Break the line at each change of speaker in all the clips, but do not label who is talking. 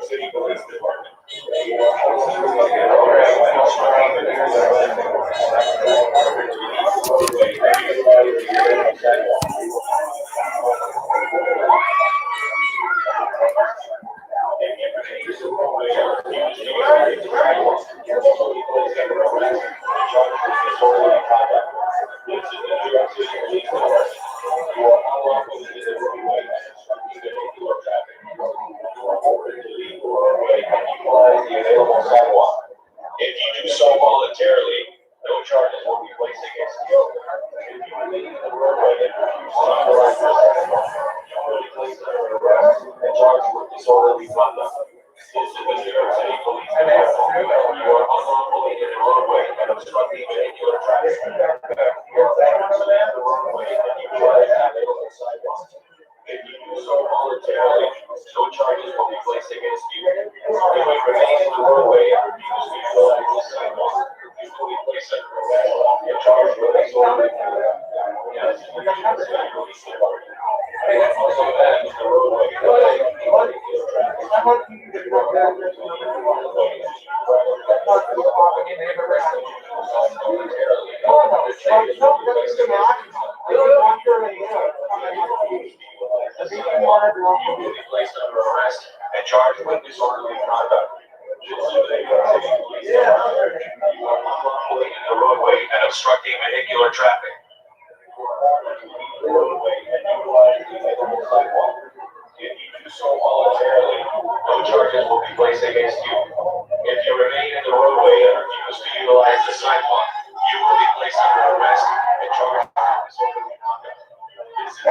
City Police Department. If you do so voluntarily, no charges will be placed against you. If you remain in the roadway and refuse to utilize the sidewalk, you will be placed under arrest and charged with disorderly conduct. This is the New York City Police Department. You are unlawfully in the roadway and obstructing vehicular traffic. You are unlawfully in the roadway and utilize the available sidewalk. If you do so voluntarily, no charges will be placed against you. If you remain in the roadway and refuse to utilize the sidewalk, you will be placed under arrest and charged with disorderly conduct. Yes, the New York City Police Department. Also manage the roadway and vehicular traffic. You will be placed under arrest and charged with disorderly conduct. You are unlawfully in the roadway and obstructing vehicular traffic. If you do so voluntarily, no charges will be placed against you. If you remain in the roadway and refuse to utilize the sidewalk, you will be placed under arrest and charged with disorderly conduct. This is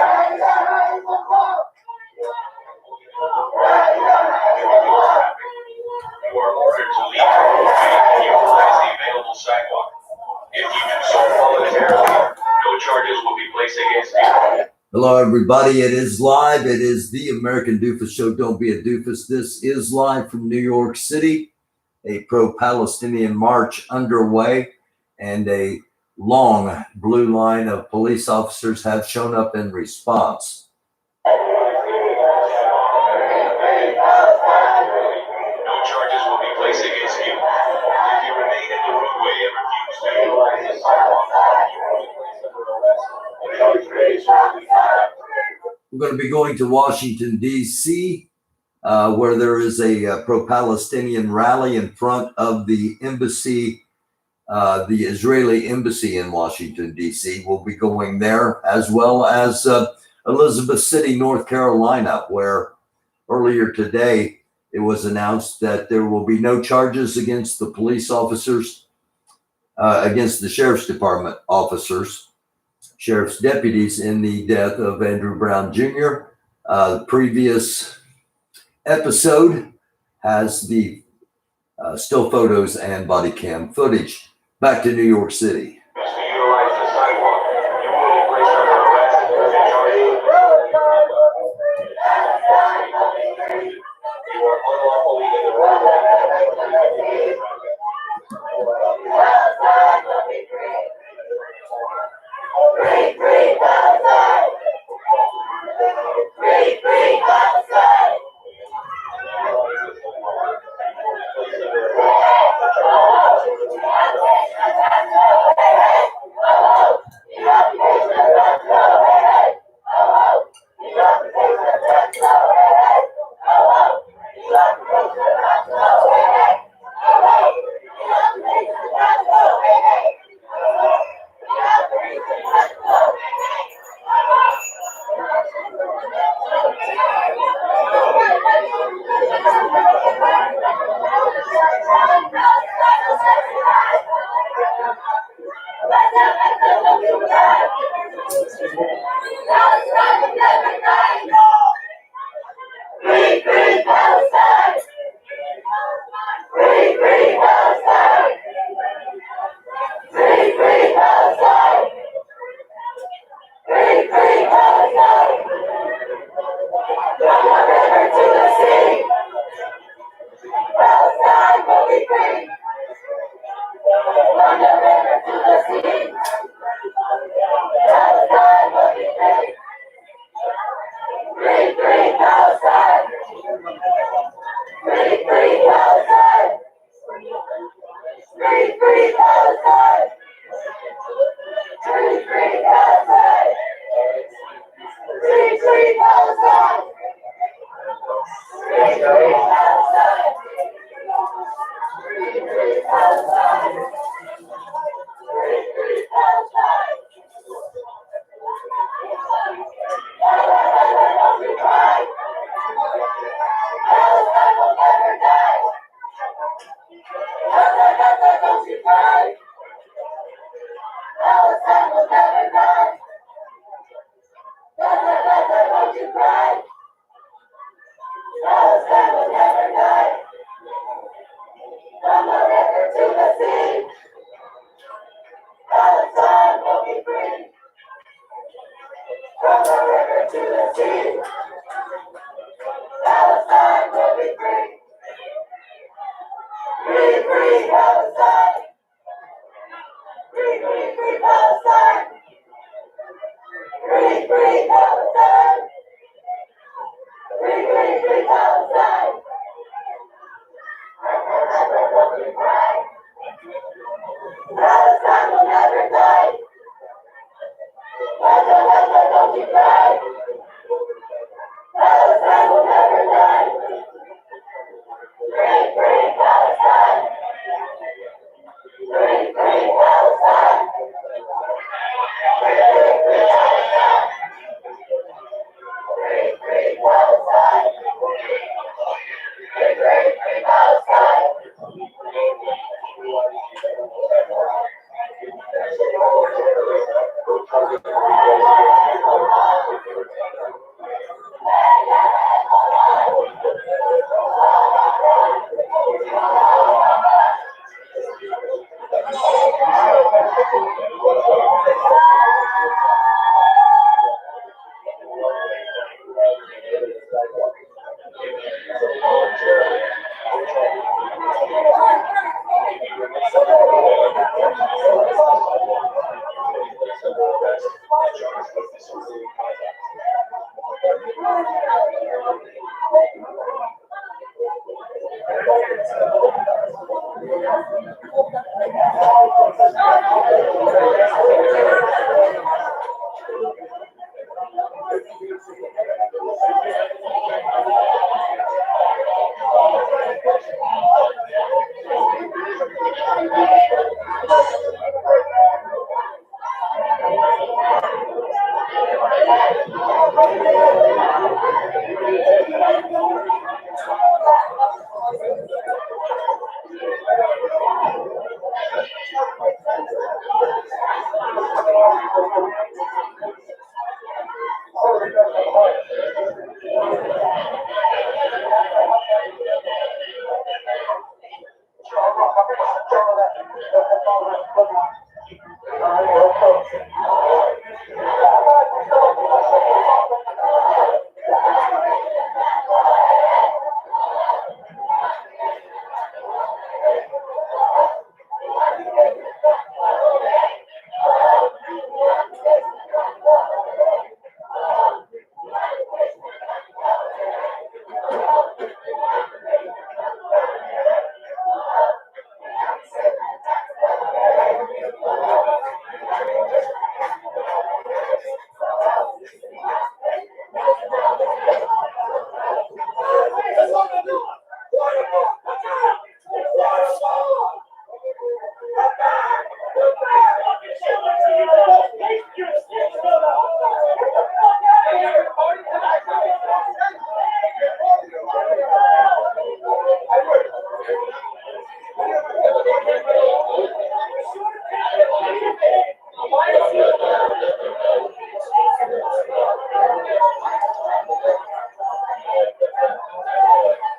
you are ordered to leave the roadway and utilize the available sidewalk. If you do so voluntarily, no charges will be placed against you.
Hello, everybody. It is live. It is the American Doofus Show. Don't be a doofus. This is live from New York City. A pro-Palestinian march underway, and a long blue line of police officers have shown up in response. We're going to be going to Washington, D.C., where there is a pro-Palestinian rally in front of the embassy, the Israeli embassy in Washington, D.C. We'll be going there, as well as Elizabeth City, North Carolina, where earlier today it was announced that there will be no charges against the police officers, against the sheriff's department officers, sheriff's deputies in the death of Andrew Brown Jr. The previous episode has the still photos and body cam footage. Back to New York City.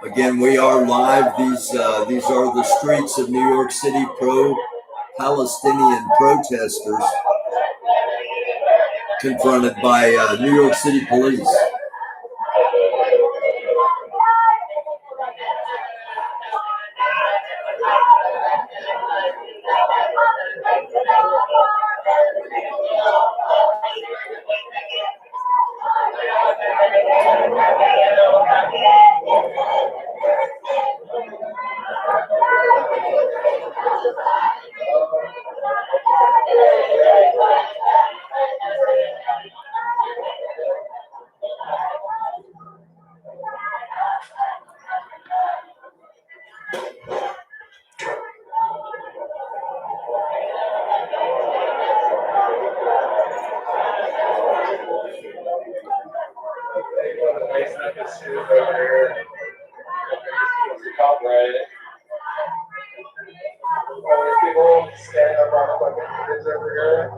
Again, we are live. These are the streets of New York City pro-Palestinian protesters confronted by New York City police.
People standing around like kids over here.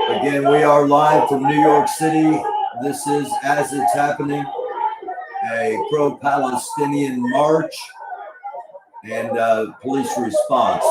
Again, we are live from New York City. This is As It's Happening, a pro-Palestinian march and police response.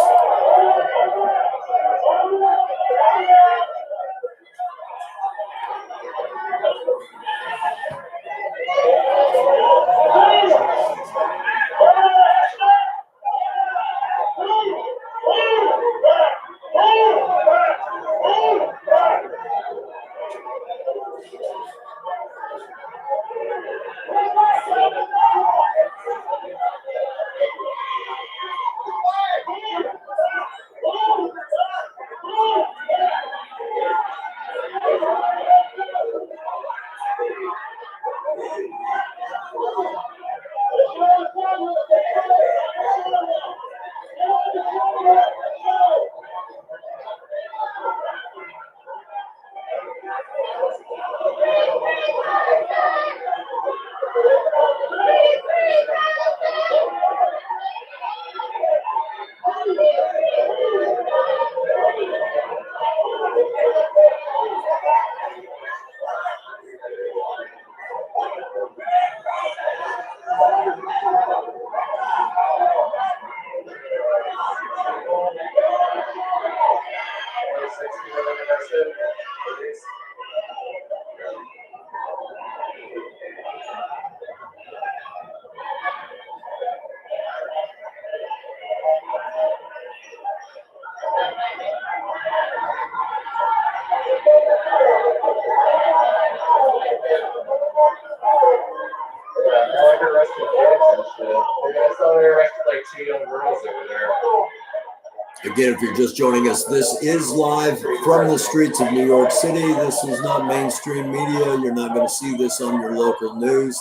Again, if you're just joining us, this is live from the streets of New York City. This is not mainstream media. You're not going to see this on your local news.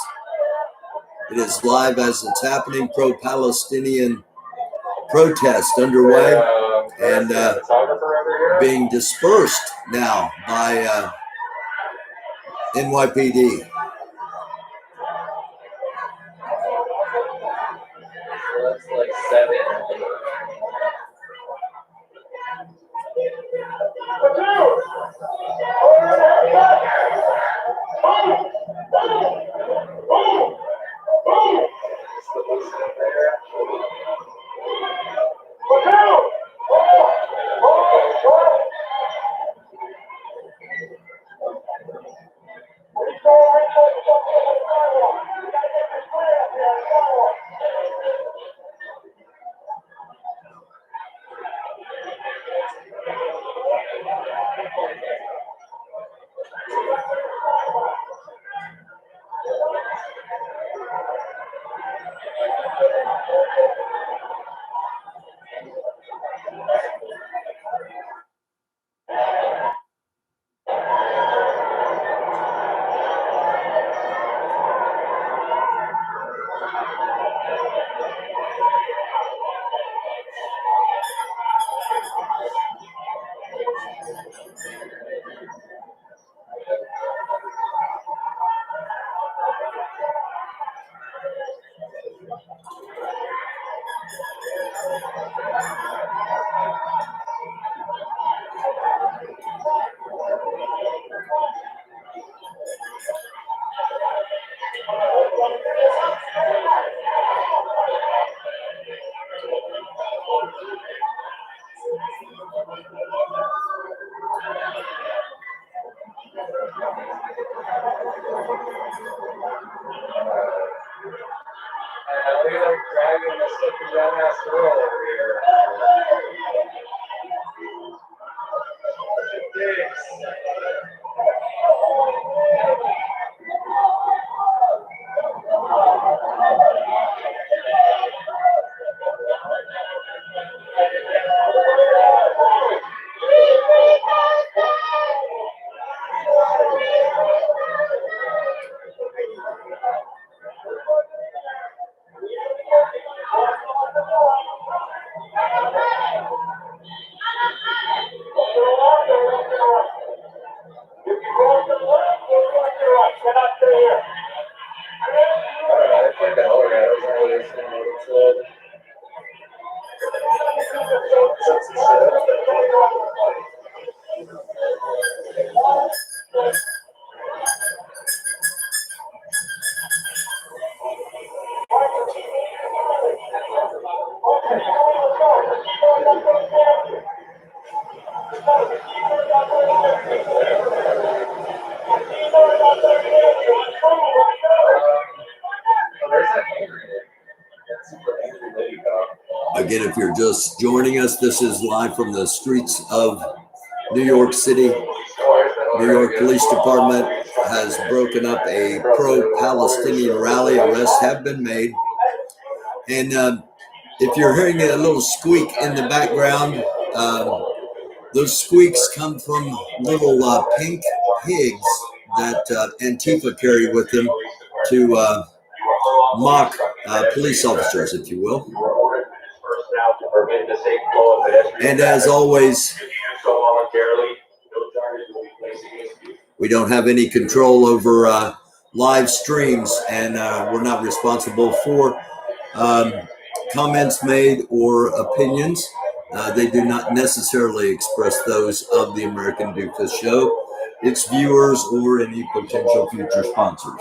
It is live as it's happening. Pro-Palestinian protest underway and being dispersed now by NYPD.
That's like 7.
Again, if you're just joining us, this is live from the streets of New York City. New York Police Department has broken up a pro-Palestinian rally. Arrests have been made. And if you're hearing a little squeak in the background, those squeaks come from little pink pigs that Antifa carry with them to mock police officers, if you will. And as always, we don't have any control over live streams, and we're not responsible for comments made or opinions. They do not necessarily express those of the American Doofus Show, its viewers, or any potential future sponsors.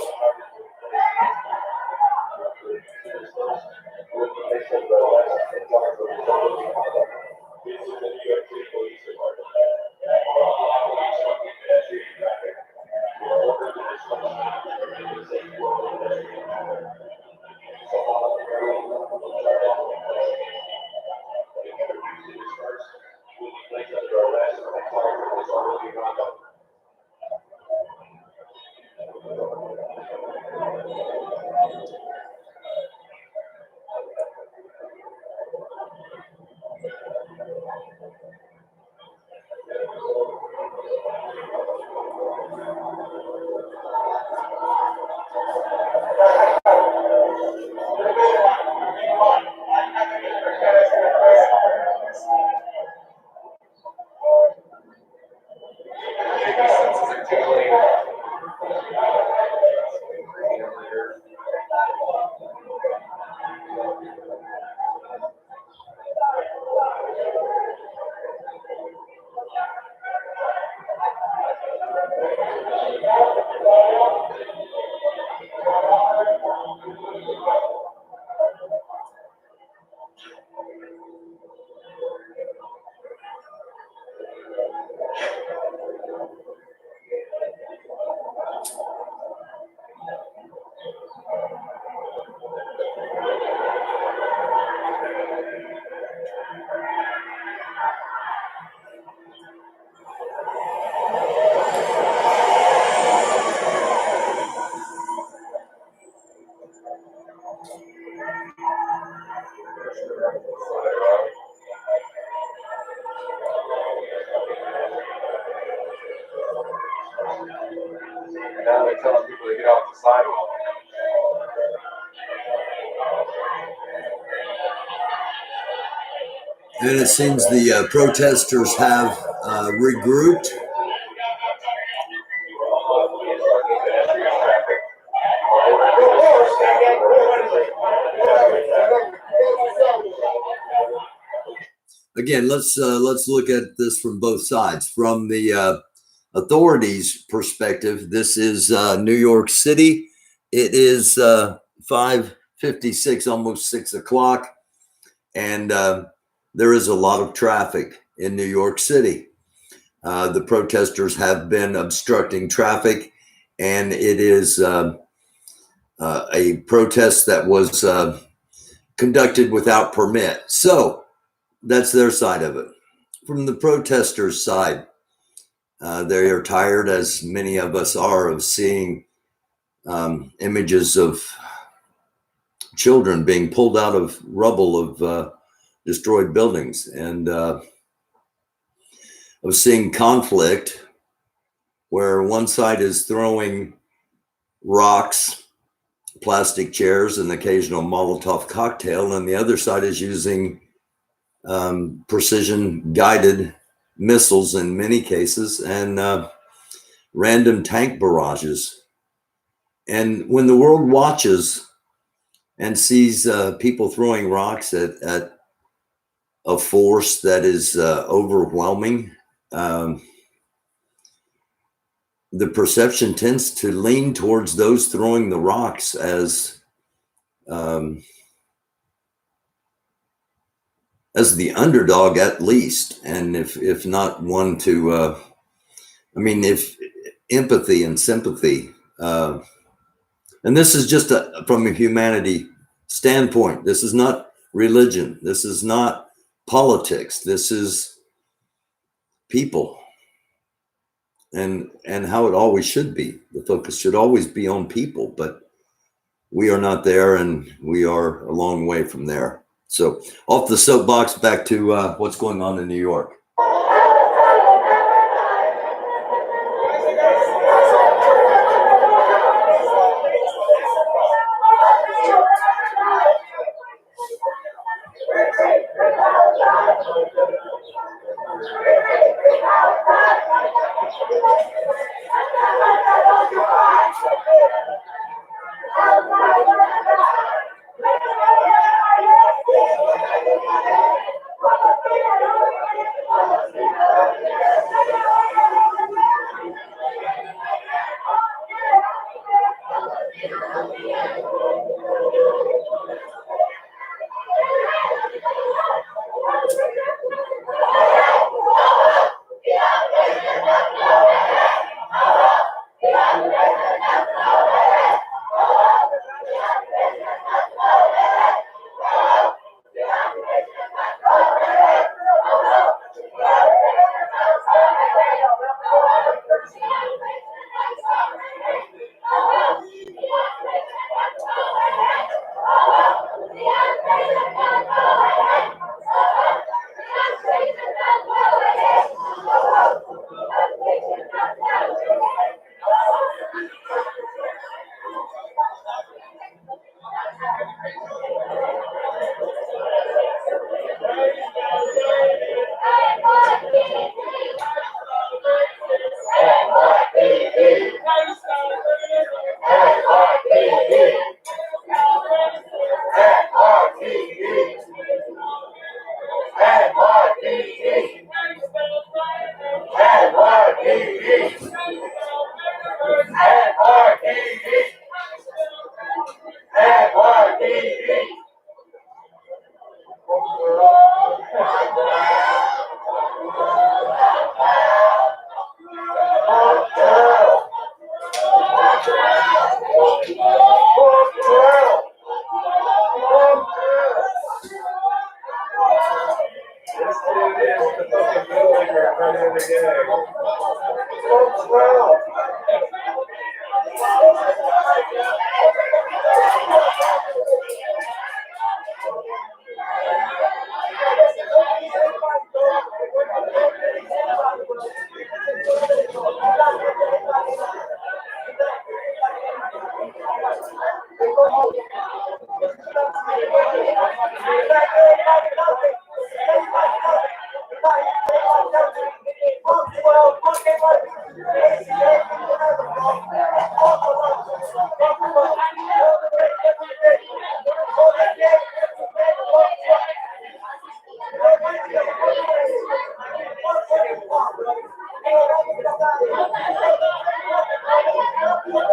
Now they're telling people to get off the sidewalk.
And it seems the protesters have regrouped. Again, let's look at this from both sides. From the authorities' perspective, this is New York City. It is 5:56, almost 6 o'clock, and there is a lot of traffic in New York City. The protesters have been obstructing traffic, and it is a protest that was conducted without permit. So that's their side of it. From the protesters' side, They are tired, as many of us are, of seeing images of children being pulled out of rubble of destroyed buildings, and of seeing conflict where one side is throwing rocks, plastic chairs, and occasional Molotov cocktail, and the other side is using precision guided missiles in many cases, and random tank barrages. And when the world watches and sees people throwing rocks at a force that is overwhelming, the perception tends to lean towards those throwing the rocks as the underdog, at least, and if not one to, if empathy and sympathy, and this is just from a humanity standpoint. This is not religion. This is not politics. This is people, and how it always should be. The focus should always be on people, but we are not there, and we are a long way from there. So off the soapbox, back to what's going on in New York.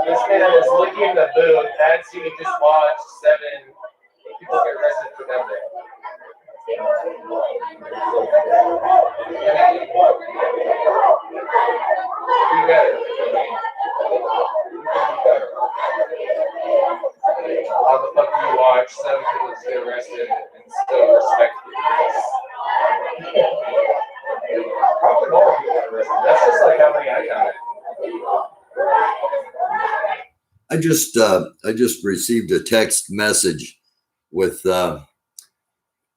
This man is looking in the booth as he just watched 7 people get arrested for nothing. You better. How the fuck do you watch 7 people just get arrested and still respect the police? Probably more people get arrested. That's just like how many
I just received a text message with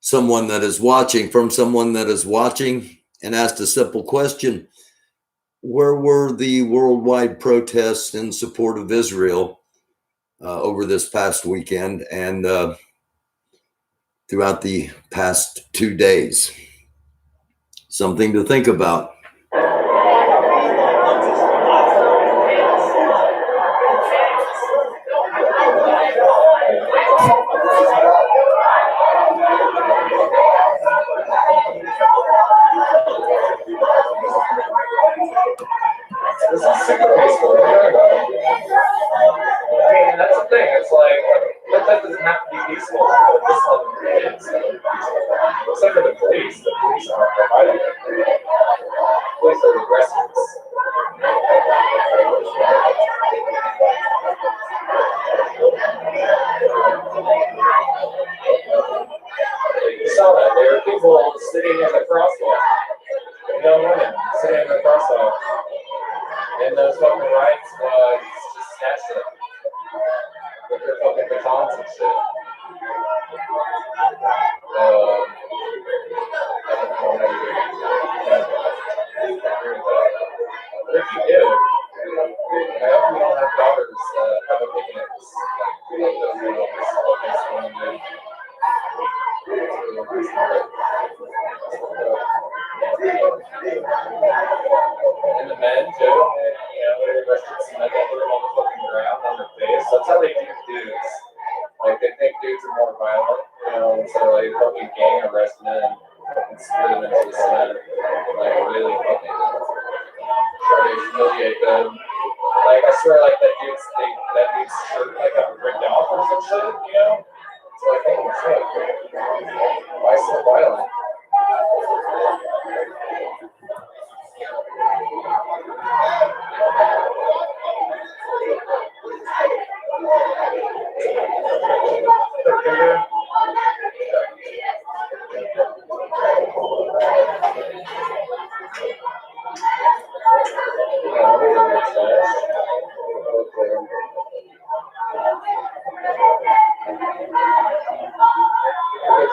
someone that is watching and asked a simple question. Where were the worldwide protests in support of Israel over this past weekend and throughout the past 2 days? Something to think about.
This is super peaceful. I mean, that's the thing. It's like, that doesn't have to be peaceful. This one is except for the police. The police aren't providing it. The police are the aggressors. You saw that. There were people sitting in the crosswalk. Young women sitting in the crosswalk. And those fucking rights was just snatched them with their fucking batons and shit. I don't know how you but if you do, I hope you don't have daughters that have opinions like and the men too, they're arrested some men that put them on the fucking ground on their face. That's how they view dudes. Like they think dudes are more violent, so they fucking gang arrest men and split them into the cement. Like really fucking try to humiliate them. Like I swear like that dude's shirt like got ripped off or some shit, It's like, holy shit. Why so violent?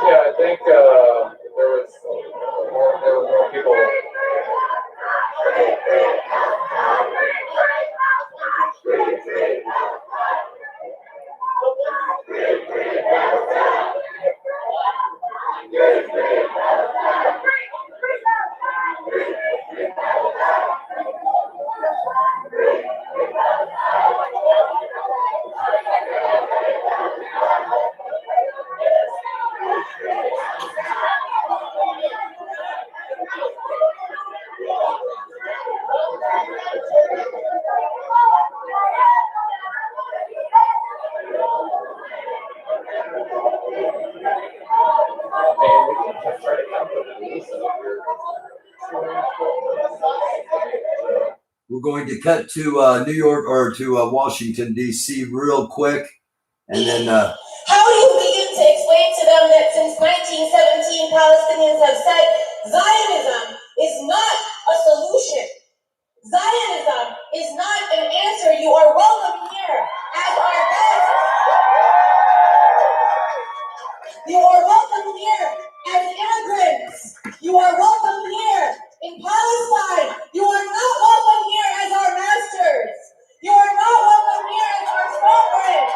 Yeah, I think there were more people.
We're going to cut to New York or to Washington, D.C. real quick. And then.
How do you begin to explain to them that since 1917, Palestinians have said Zionism is not a solution? Zionism is not an answer. You are welcome here as our best. You are welcome here as immigrants. You are welcome here in Palestine. You are not welcome here as our masters. You are not welcome here as our sovereign.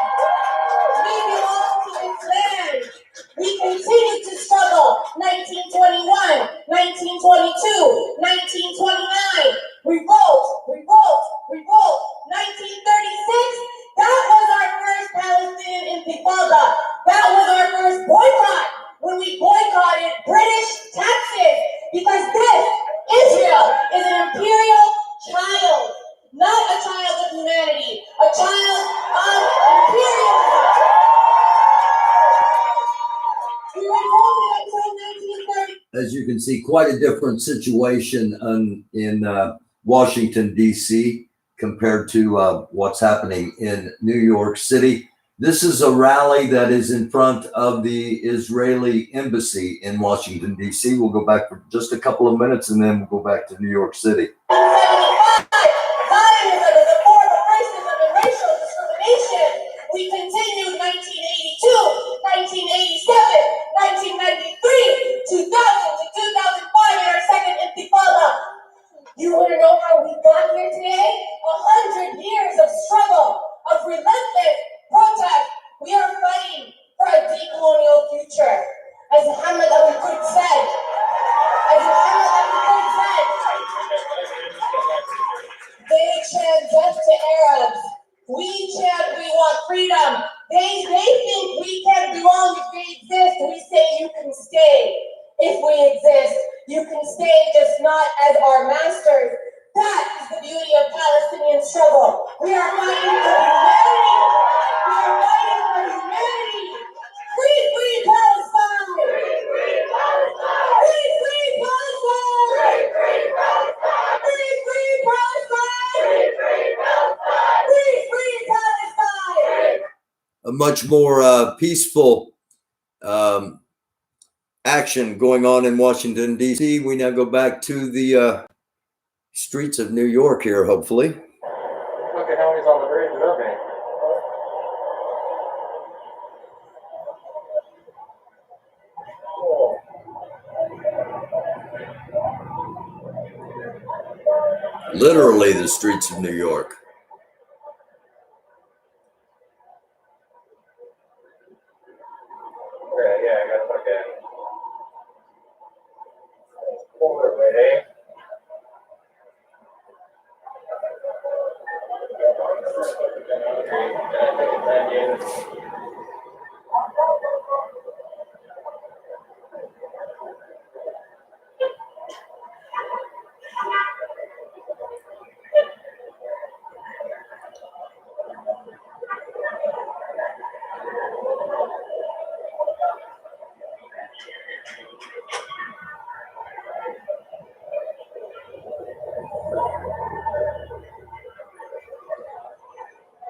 We belong to this land. We continue to struggle. 1921, 1922, 1929. Revolt, revolt, revolt. 1936. That was our first Palestinian intifada. That was our first boycott. When we boycotted British taxes. Because this, Israel, is an imperial child. Not a child of humanity. A child of imperialism. We revolted until 1930.
As you can see, quite a different situation in Washington, D.C. compared to what's happening in New York City. This is a rally that is in front of the Israeli embassy in Washington, D.C. We'll go back for just a couple of minutes and then we'll go back to New York City.
Zionism is a form of racism and racial discrimination. You want to know how we got here today? 100 years of struggle, of relentless protest. We are fighting for a decolonial future. As Muhammad Abu said, they chant death to Arabs. We chant we want freedom. They think we can't belong if we exist. We say you can stay if we exist. You can stay, just not as our masters. That is the beauty of Palestinian struggle. We are fighting for humanity. We are fighting for humanity. Free, free Palestine! Free, free Palestine! Free, free Palestine! Free, free Palestine! Free, free Palestine! Free, free Palestine! Free, free Palestine!
A much more peaceful action going on in Washington, D.C. We now go back to the streets of New York here, hopefully.
Look at how he's on the bridge of me.
Literally the streets of New York.
Okay, yeah, I guess okay. Forward way.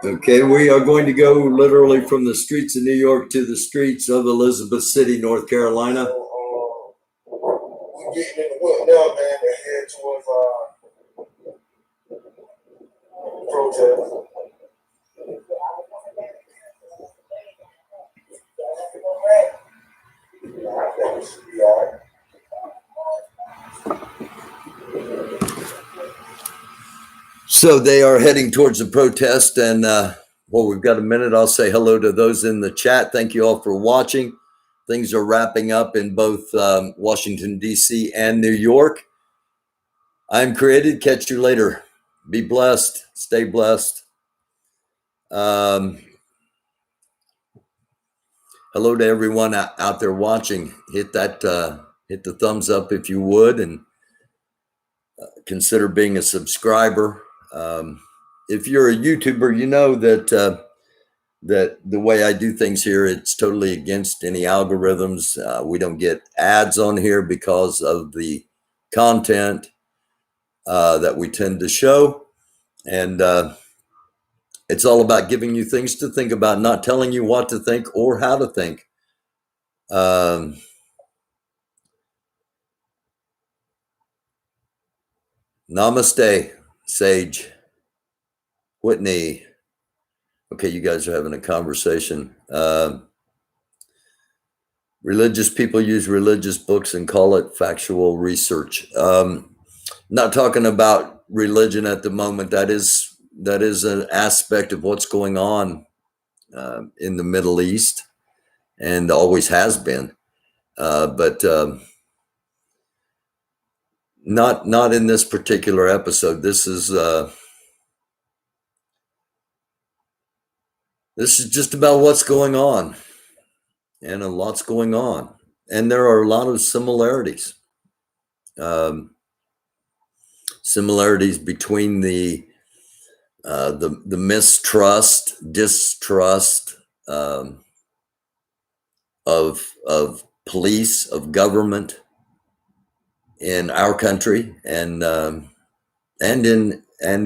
Okay, we are going to go literally from the streets of New York to the streets of Elizabeth City, North Carolina.
So, we're getting in the wood now, man, to head towards protest. I think we should be all right.
So they are heading towards the protest, and well, we've got a minute. I'll say hello to those in the chat. Thank you all for watching. Things are wrapping up in both Washington, D.C. and New York. I'm Created. Catch you later. Be blessed. Stay blessed. Hello to everyone out there watching. Hit the thumbs up if you would, and consider being a subscriber. If you're a YouTuber, you know that that the way I do things here, it's totally against any algorithms. We don't get ads on here because of the content that we tend to show, and it's all about giving you things to think about, not telling you what to think or how to think. Namaste, Sage. Whitney. Okay, you guys are having a conversation. Religious people use religious books and call it factual research. Not talking about religion at the moment. That is an aspect of what's going on in the Middle East, and always has been. But not in this particular episode. This is just about what's going on, and a lot's going on, and there are a lot of similarities. Similarities between the mistrust, distrust of police, of government in our country, and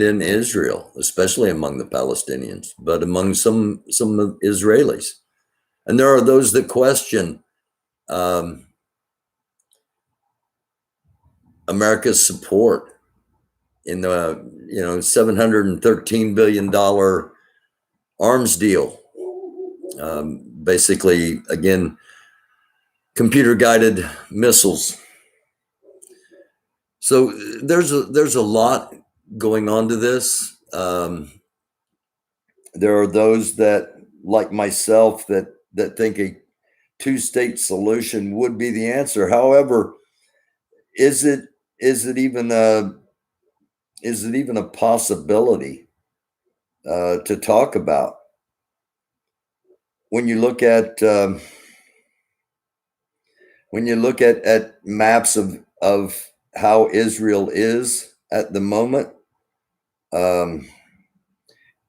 in Israel, especially among the Palestinians, but among some Israelis. And there are those that question America's support in the $713 billion arms deal. Basically, again, computer-guided missiles. So there's a lot going on to this. There are those that, like myself, that think a two-state solution would be the answer. However, is it even a possibility to talk about? When you look at maps of how Israel is at the moment,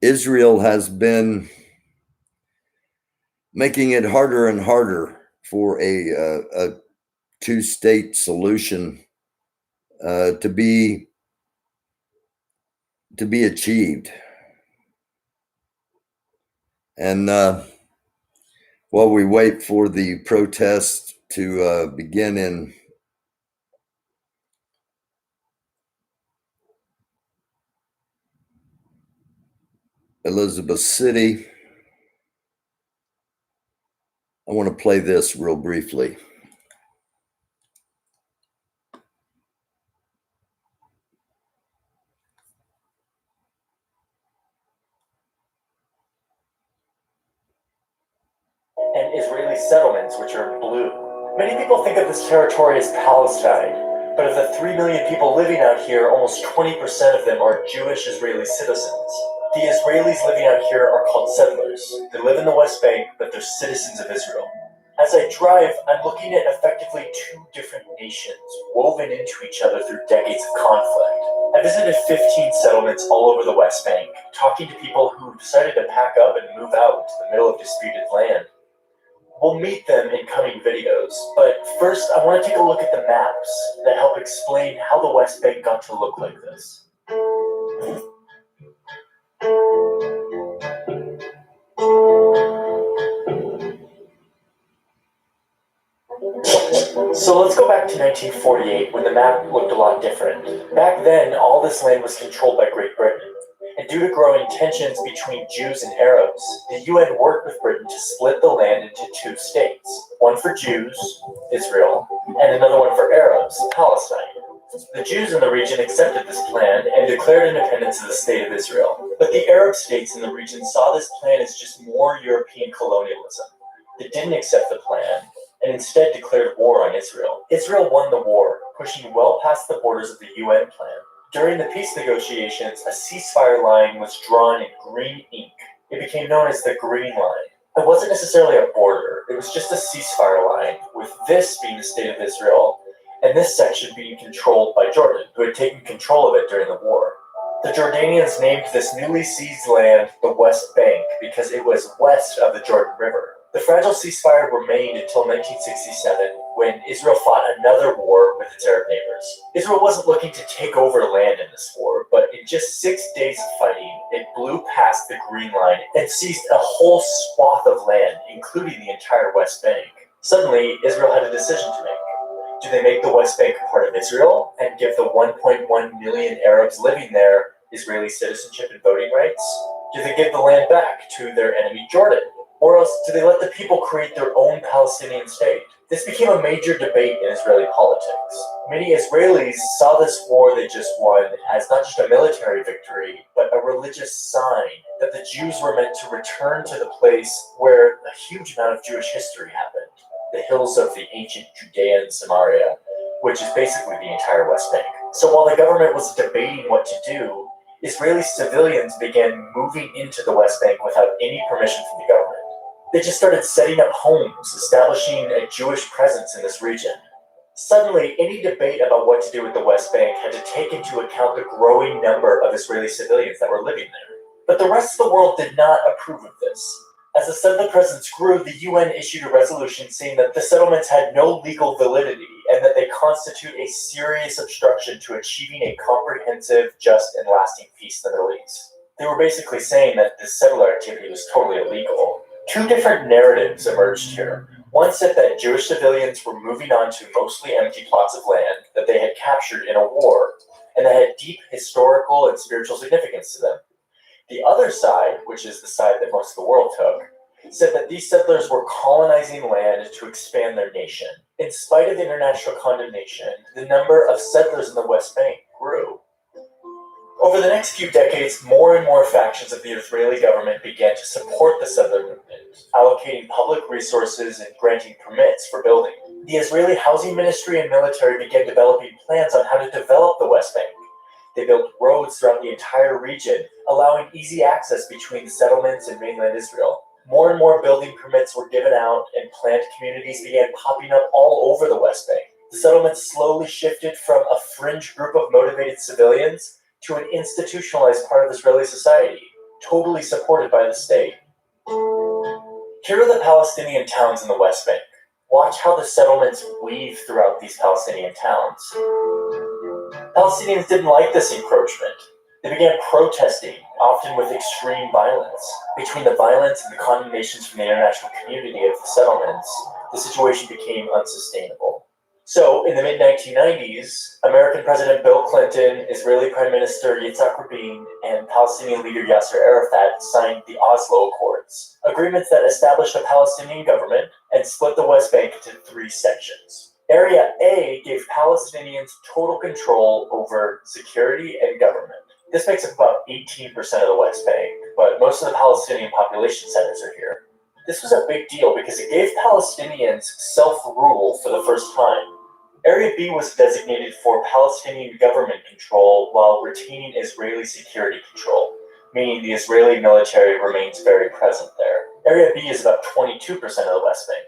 Israel has been making it harder and harder for a two-state solution to be achieved. And while we wait for the protests to begin in Elizabeth City, I want to play this real briefly.
And Israeli settlements, which are blue. Many people think of this territory as Palestine, but of the 3 million people living out here, almost 20% of them are Jewish Israeli citizens. The Israelis living out here are called settlers. They live in the West Bank, but they're citizens of Israel. As I drive, I'm looking at effectively two different nations woven into each other through decades of conflict. I visited 15 settlements all over the West Bank, talking to people who decided to pack up and move out to the middle of disputed land. We'll meet them in coming videos, but first I want to take a look at the maps that help explain how the West Bank got to look like this. So let's go back to 1948 when the map looked a lot different. Back then, all this land was controlled by Great Britain. And due to growing tensions between Jews and Arabs, the UN worked with Britain to split the land into two states. One for Jews, Israel, and another one for Arabs, Palestine. The Jews in the region accepted this plan and declared independence of the state of Israel. But the Arab states in the region saw this plan as just more European colonialism. They didn't accept the plan and instead declared war on Israel. Israel won the war, pushing well past the borders of the UN plan. During the peace negotiations, a ceasefire line was drawn in green ink. It became known as the Green Line. It wasn't necessarily a border, it was just a ceasefire line, with this being the state of Israel, and this section being controlled by Jordan, who had taken control of it during the war. The Jordanians named this newly seized land the West Bank because it was west of the Jordan River. The fragile ceasefire remained until 1967, when Israel fought another war with its Arab neighbors. Israel wasn't looking to take over land in this war, but in just 6 days of fighting, it blew past the Green Line and seized a whole swath of land, including the entire West Bank. Suddenly, Israel had a decision to make. Do they make the West Bank part of Israel and give the 1.1 million Arabs living there Israeli citizenship and voting rights? Do they give the land back to their enemy Jordan? Or else do they let the people create their own Palestinian state? This became a major debate in Israeli politics. Many Israelis saw this war they just won as not just a military victory, but a religious sign that the Jews were meant to return to the place where a huge amount of Jewish history happened, the hills of the ancient Judea and Samaria, which is basically the entire West Bank. So while the government was debating what to do, Israeli civilians began moving into the West Bank without any permission from the government. They just started setting up homes, establishing a Jewish presence in this region. Suddenly, any debate about what to do with the West Bank had to take into account the growing number of Israeli civilians that were living there. But the rest of the world did not approve of this. As the settlement presence grew, the UN issued a resolution saying that the settlements had no legal validity and that they constitute a serious obstruction to achieving a comprehensive, just, and lasting peace in the Middle East. They were basically saying that this settler activity was totally illegal. Two different narratives emerged here. One said that Jewish civilians were moving on to mostly empty plots of land that they had captured in a war, and that had deep historical and spiritual significance to them. The other side, which is the side that most of the world took, said that these settlers were colonizing land to expand their nation. In spite of international condemnation, the number of settlers in the West Bank grew. Over the next few decades, more and more factions of the Israeli government began to support the settler movement, allocating public resources and granting permits for building. The Israeli Housing Ministry and military began developing plans on how to develop the West Bank. They built roads throughout the entire region, allowing easy access between the settlements and mainland Israel. More and more building permits were given out, and planned communities began popping up all over the West Bank. The settlements slowly shifted from a fringe group of motivated civilians to an institutionalized part of Israeli society, totally supported by the state. Here are the Palestinian towns in the West Bank. Watch how the settlements weave throughout these Palestinian towns. Palestinians didn't like this encroachment. They began protesting, often with extreme violence. Between the violence and the condemnations from the international community of the settlements, the situation became unsustainable. So, in the mid-1990s, American President Bill Clinton, Israeli Prime Minister Yitzhak Rabin, and Palestinian leader Yasser Arafat signed the Oslo Accords, agreements that established a Palestinian government and split the West Bank into 3 sections. Area A gave Palestinians total control over security and government. This makes up about 18% of the West Bank, but most of the Palestinian population centers are here. This was a big deal because it gave Palestinians self-rule for the first time. Area B was designated for Palestinian government control while retaining Israeli security control, meaning the Israeli military remains very present there. Area B is about 22% of the West Bank.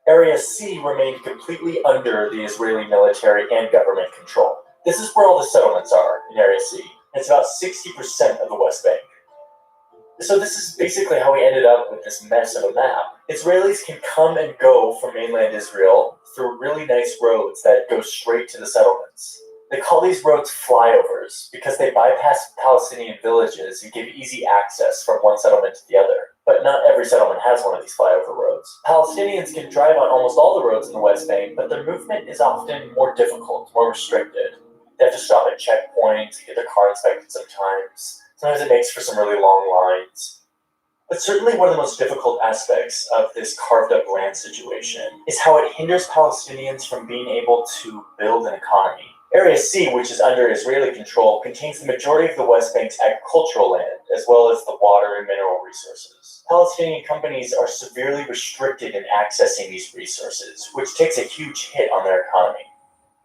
Area C remained completely under the Israeli military and government control. This is where all the settlements are in Area C. It's about 60% of the West Bank. So this is basically how we ended up with this mess of a map. Israelis can come and go from mainland Israel through really nice roads that go straight to the settlements. They call these roads flyovers because they bypass Palestinian villages and give easy access from one settlement to the other. But not every settlement has one of these flyover roads. Palestinians can drive on almost all the roads in the West Bank, but their movement is often more difficult, more restricted. They have to stop at checkpoints, get their car inspected sometimes. Sometimes it makes for some really long lines. But certainly one of the most difficult aspects of this carved-up land situation is how it hinders Palestinians from being able to build an economy. Area C, which is under Israeli control, contains the majority of the West Bank's agricultural land, as well as the water and mineral resources. Palestinian companies are severely restricted in accessing these resources, which takes a huge hit on their economy.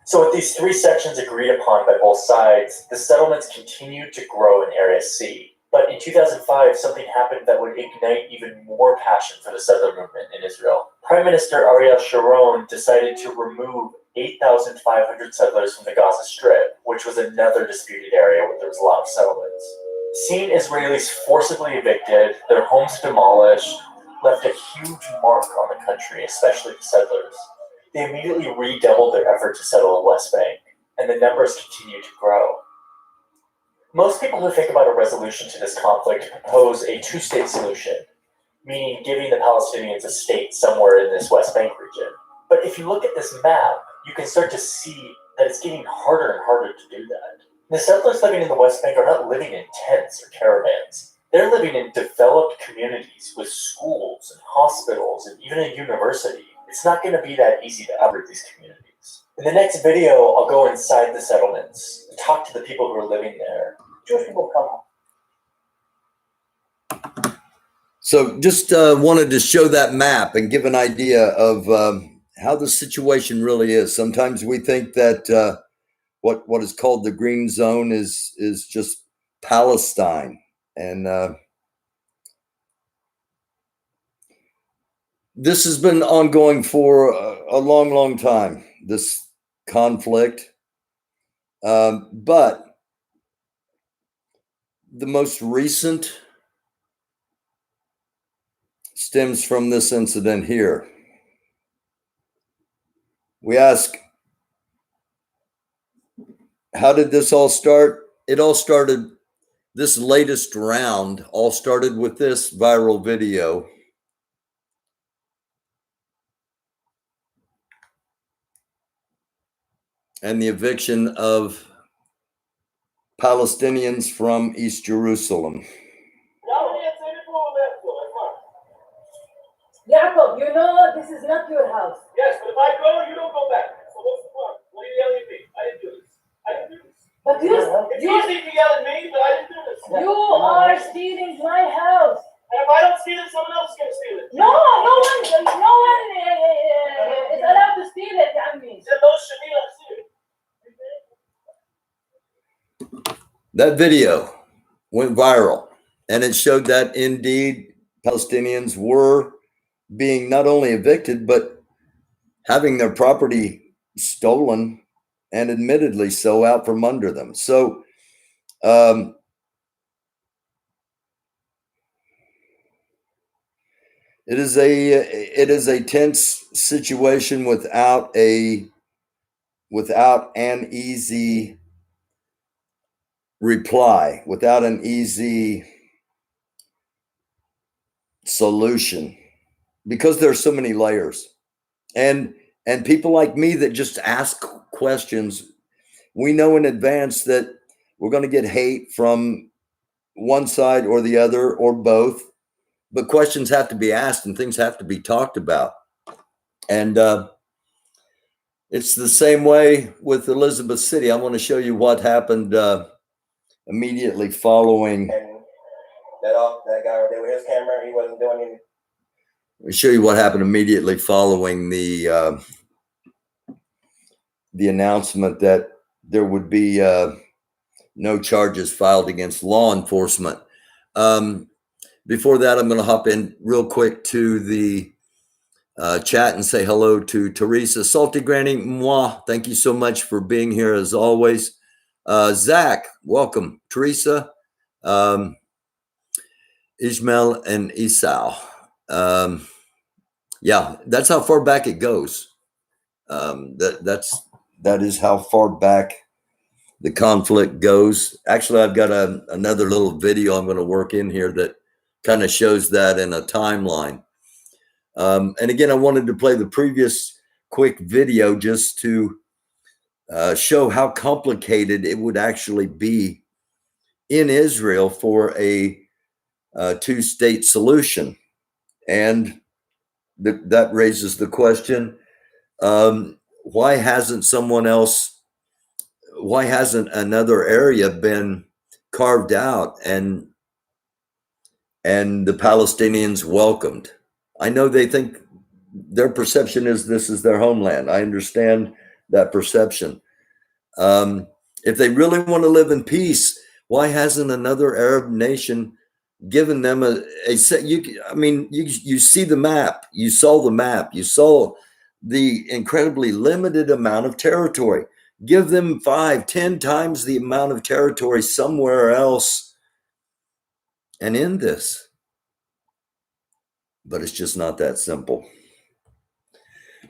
So with these 3 sections agreed upon by both sides, the settlements continued to grow in Area C. But in 2005, something happened that would ignite even more passion for the settler movement in Israel. Prime Minister Ariel Sharon decided to remove 8,500 settlers from the Gaza Strip, which was another disputed area where there was a lot of settlements. Seeing Israelis forcibly evicted, their homes demolished, left a huge mark on the country, especially the settlers. They immediately redoubled their effort to settle the West Bank, and the numbers continued to grow. Most people who think about a resolution to this conflict propose a 2-state solution, meaning giving the Palestinians a state somewhere in this West Bank region. But if you look at this map, you can start to see that it's getting harder and harder to do that. The settlers living in the West Bank are not living in tents or caravans. They're living in developed communities with schools and hospitals and even a university. It's not going to be that easy to uproot these communities. In the next video, I'll go inside the settlements and talk to the people who are living there. Jewish people come.
So just wanted to show that map and give an idea of how the situation really is. Sometimes we think that what is called the green zone is just Palestine. And this has been ongoing for a long, long time, this conflict. But the most recent stems from this incident here. We ask, how did this all start? It all started, this latest round all started with this viral video. And the eviction of Palestinians from East Jerusalem.
Jacob, you know this is not your house.
Yes, but if I go, you don't go back. So what's the point? What are you yelling at me? I didn't do this. I didn't do this.
But
It's easy to yell at me, but I didn't do this.
you are stealing my house.
And if I don't steal it, someone else is going to steal it.
No one is allowed to steal it, Yammi.
Then those should be steal it.
That video went viral, and it showed that indeed Palestinians were being not only evicted, but having their property stolen, and admittedly so, out from under them. So it is a tense situation without an easy reply, without an easy solution, because there's so many layers, and people like me that just ask questions. We know in advance that we're going to get hate from one side or the other, or both, but questions have to be asked and things have to be talked about. And it's the same way with Elizabeth City. I want to show you what happened immediately following.
And that guy right there with his camera, he wasn't doing anything.
Let me show you what happened immediately following the announcement that there would be no charges filed against law enforcement. Before that, I'm going to hop in real quick to the chat and say hello to Teresa. Salty Granny, mwah, thank you so much for being here as always. Zach, welcome. Teresa, Ishmael, and Esau. Yeah, that's how far back it goes. That is how far back the conflict goes. Actually, I've got another little video I'm going to work in here that kind of shows that in a timeline. And again, I wanted to play the previous quick video just to show how complicated it would actually be in Israel for a two-state solution. And that raises the question, why hasn't another area been carved out and the Palestinians welcomed? I know they think their perception is this is their homeland. I understand that perception. If they really want to live in peace, why hasn't another Arab nation given them you see the map, you saw the map, you saw the incredibly limited amount of territory. Give them 5-10 times the amount of territory somewhere else and end this. But it's just not that simple.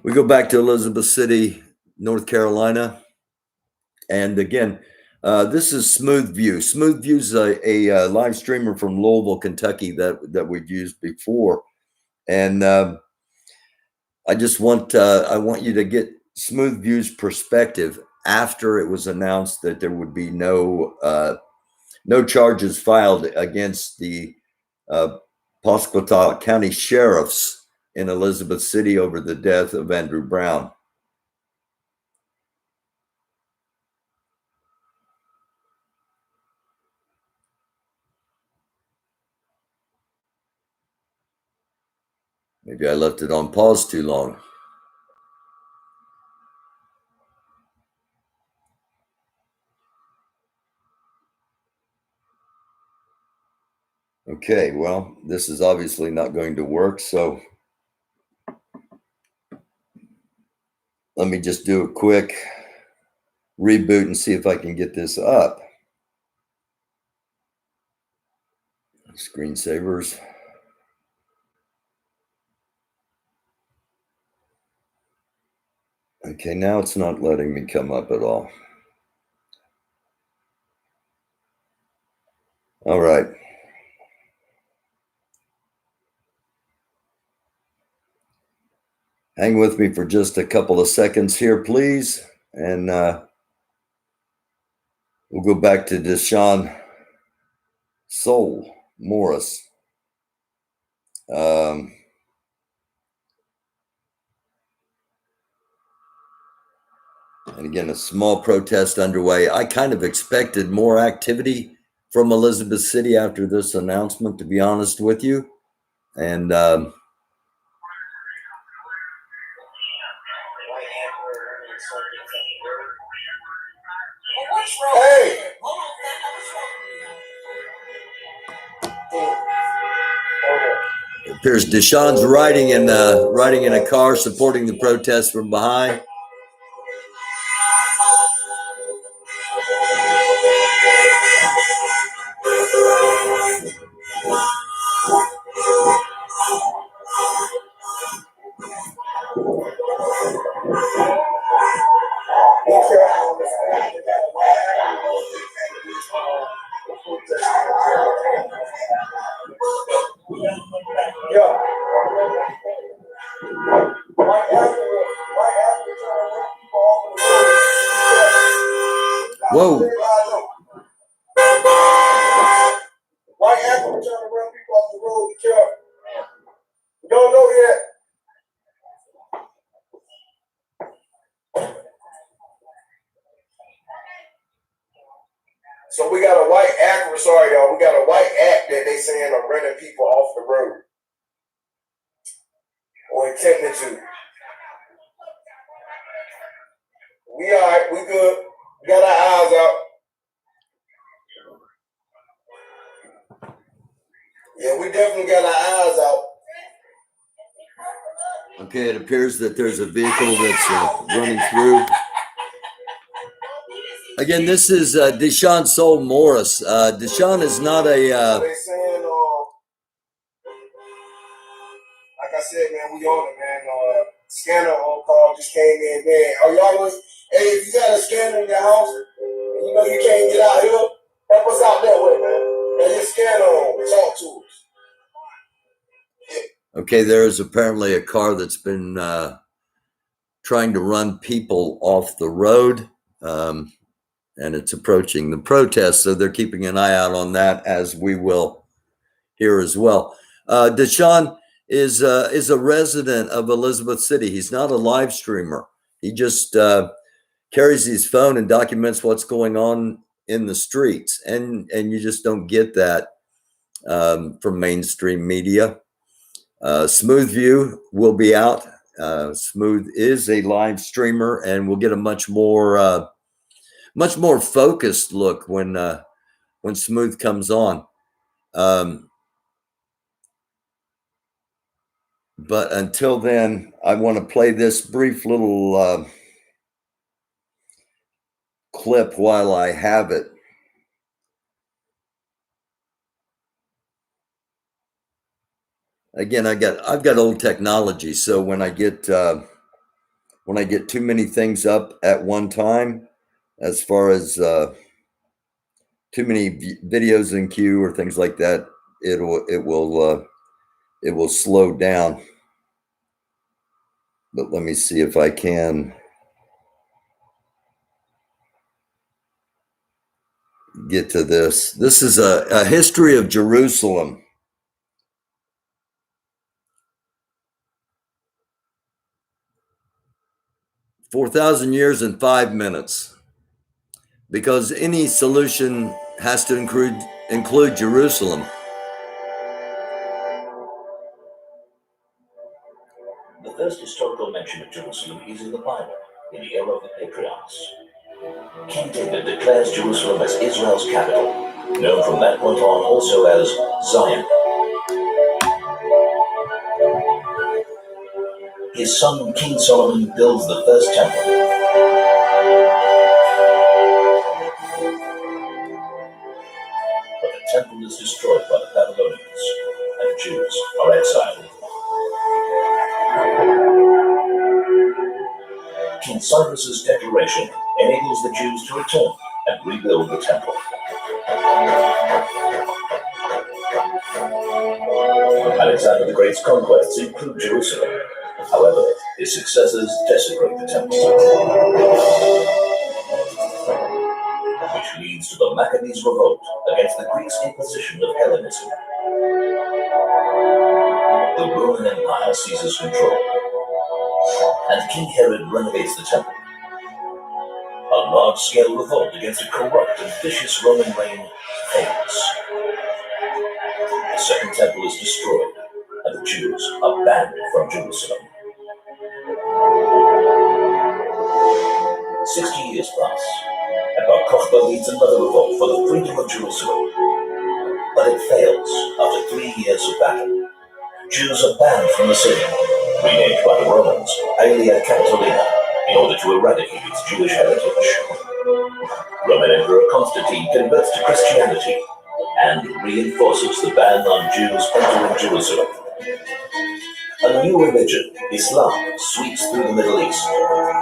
We go back to Elizabeth City, North Carolina. And again, this is Smooth View. Smooth View is a live streamer from Louisville, Kentucky that we've used before. And I want you to get Smooth View's perspective after it was announced that there would be no charges filed against the Pasquotank County sheriffs in Elizabeth City over the death of Andrew Brown. Maybe I left it on pause too long. Okay, well, this is obviously not going to work, so let me just do a quick reboot and see if I can get this up. Screensavers. Okay, now it's not letting me come up at all. All right. Hang with me for just a couple of seconds here, please. And we'll go back to Deshaun Soul Morris. And again, a small protest underway. I kind of expected more activity from Elizabeth City after this announcement, to be honest with you. And
Hey!
it appears Deshaun's riding in a car supporting the protest from behind.
Yeah.
Whoa.
White Africans trying to run people off the road. Be careful. We don't know yet. So we got a white act. Sorry, y'all. We got a white act that they saying are running people off the road or intending to. We all right. We good. We got our eyes out. Yeah, we definitely got our eyes out.
Okay, it appears that there's a vehicle that's running through. Again, this is Deshaun Soul Morris. Deshaun is not a.
They saying, like I said, man, we on it, man. Scanner on call just came in, man. Are y'all was, hey, if you got a scanner in your house, and you know you can't get out here, help us out that way, man. Get your scanner on. Talk to us.
Okay, there is apparently a car that's been trying to run people off the road, and it's approaching the protest, so they're keeping an eye out on that, as we will here as well. Deshaun is a resident of Elizabeth City. He's not a live streamer. He just carries his phone and documents what's going on in the streets, and you just don't get that from mainstream media. Smooth View will be out. Smooth is a live streamer, and we'll get a much more focused look when Smooth comes on. But until then, I want to play this brief little clip while I have it. Again, I've got old technology, so when I get too many things up at one time, as far as too many videos in queue or things like that, it will slow down. But let me see if I can get to this. This is a history of Jerusalem. 4,000 years in 5 minutes. Because any solution has to include Jerusalem.
The first historical mention of Jerusalem is in the Bible, in the era of the patriarchs. King David declares Jerusalem as Israel's capital, known from that point on also as Zion. His son, King Solomon, builds the first temple. But the temple is destroyed by the Babylonians, and the Jews are exiled. King Cyrus's declaration enables the Jews to return and rebuild the temple. Alexander the Great's conquests include Jerusalem. However, his successors desecrate the temple, which leads to the Maccabees' revolt against the Greeks' imposition of Hellenism. The Roman Empire seizes control, and King Herod renovates the temple. large-scale revolt against a corrupt and vicious Roman reign fails. The Second Temple is destroyed, and the Jews are banned from Jerusalem. 60 years pass, and Bar Kokhba leads another revolt for the freedom of Jerusalem. But it fails after 3 years of battle. Jews are banned from the city, renamed by the Romans Aelia Capitolina, in order to eradicate its Jewish heritage. Roman Emperor Constantine converts to Christianity and reinforces the ban on Jews entering Jerusalem. A new religion, Islam, sweeps through the Middle East.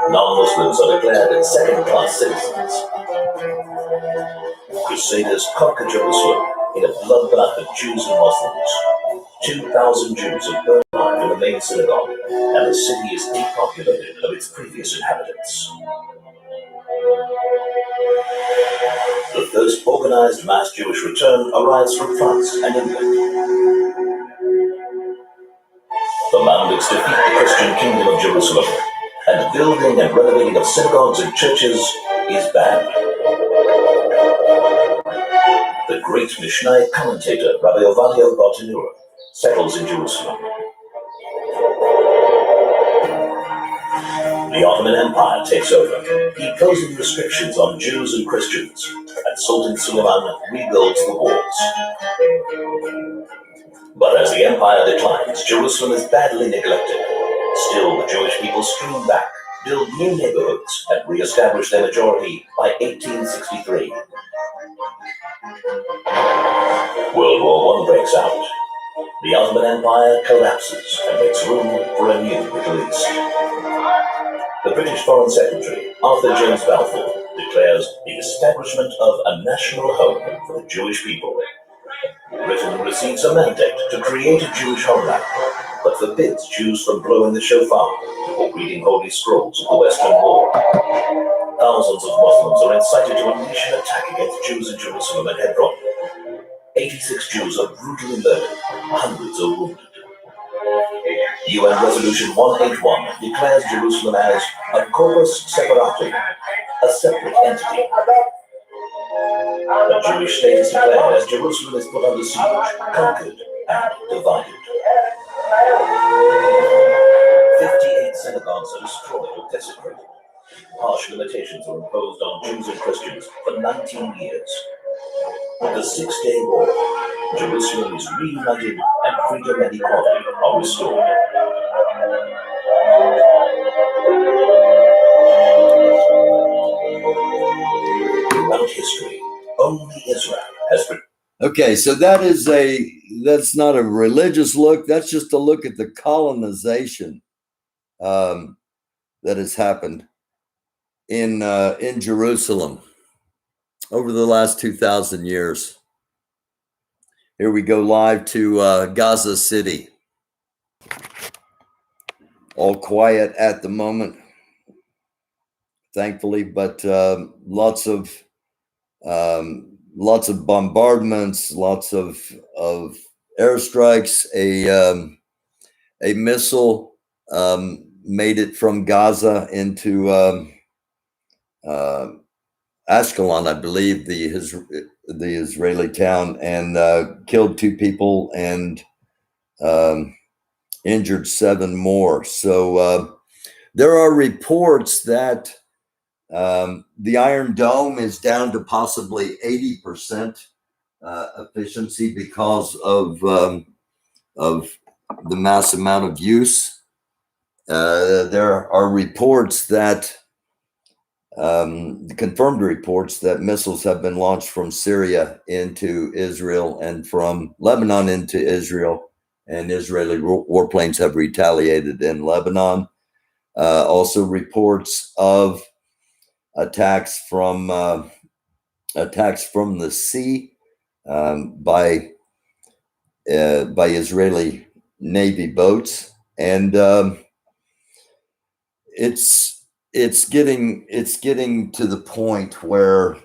Non-Muslims are declared second-class citizens. Crusaders conquer Jerusalem in a bloodbath of Jews and Muslims. 2,000 Jews are burned alive in the main synagogue, and the city is depopulated of its previous inhabitants. The first organized mass Jewish return arrives from France and England. The Mamluks defeat the Christian kingdom of Jerusalem, and building and renovating of synagogues and churches is banned. The great Mishnaic commentator Rabbi Ovadia Bartanura settles in Jerusalem. The Ottoman Empire takes over, imposing restrictions on Jews and Christians, and Sultan Suleiman rebuilds the walls. But as the empire declines, Jerusalem is badly neglected. Still, the Jewish people stream back, build new neighborhoods, and re-establish their majority by 1863. World War I breaks out. The Ottoman Empire collapses and makes room for a new Middle East. The British Foreign Secretary, Arthur James Balfour, declares the establishment of a national home for the Jewish people. Britain receives a mandate to create a Jewish homeland, but forbids Jews from blowing the shofar or reading holy scrolls of the Western Wall. Thousands of Muslims are incited to unleash an attack against Jews in Jerusalem and Hebron. 86 Jews are brutally murdered, hundreds are wounded. UN Resolution 181 declares Jerusalem as a corpus separatum, a separate entity. A Jewish state is declared as Jerusalem is put under siege, conquered, and divided. 58 synagogues are destroyed or desecrated. Harsh limitations are imposed on Jews and Christians for 19 years. The Six-Day War, Jerusalem is reunited and freedom and equality are restored. Throughout history, only Israel has.
Okay, so that's not a religious look. That's just a look at the colonization that has happened in Jerusalem over the last 2,000 years. Here we go live to Gaza City. All quiet at the moment, thankfully, but lots of bombardments, lots of airstrikes. A missile made it from Gaza into Ashkelon, I believe, the Israeli town, and killed 2 people and injured 7 more. So there are reports that the Iron Dome is down to possibly 80% efficiency because of the mass amount of use. There are reports that confirmed reports that missiles have been launched from Syria into Israel and from Lebanon into Israel, and Israeli warplanes have retaliated in Lebanon. Also reports of attacks from the sea by Israeli Navy boats, and it's getting to the point where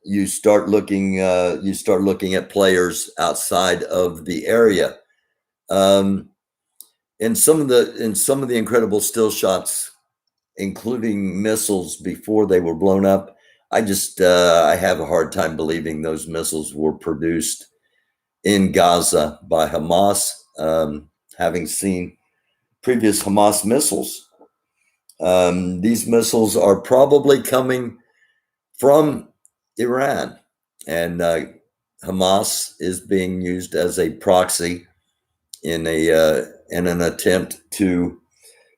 you start looking at players outside of the area. In some of the incredible still shots, including missiles before they were blown up, I have a hard time believing those missiles were produced in Gaza by Hamas, having seen previous Hamas missiles. These missiles are probably coming from Iran, and Hamas is being used as a proxy in an attempt to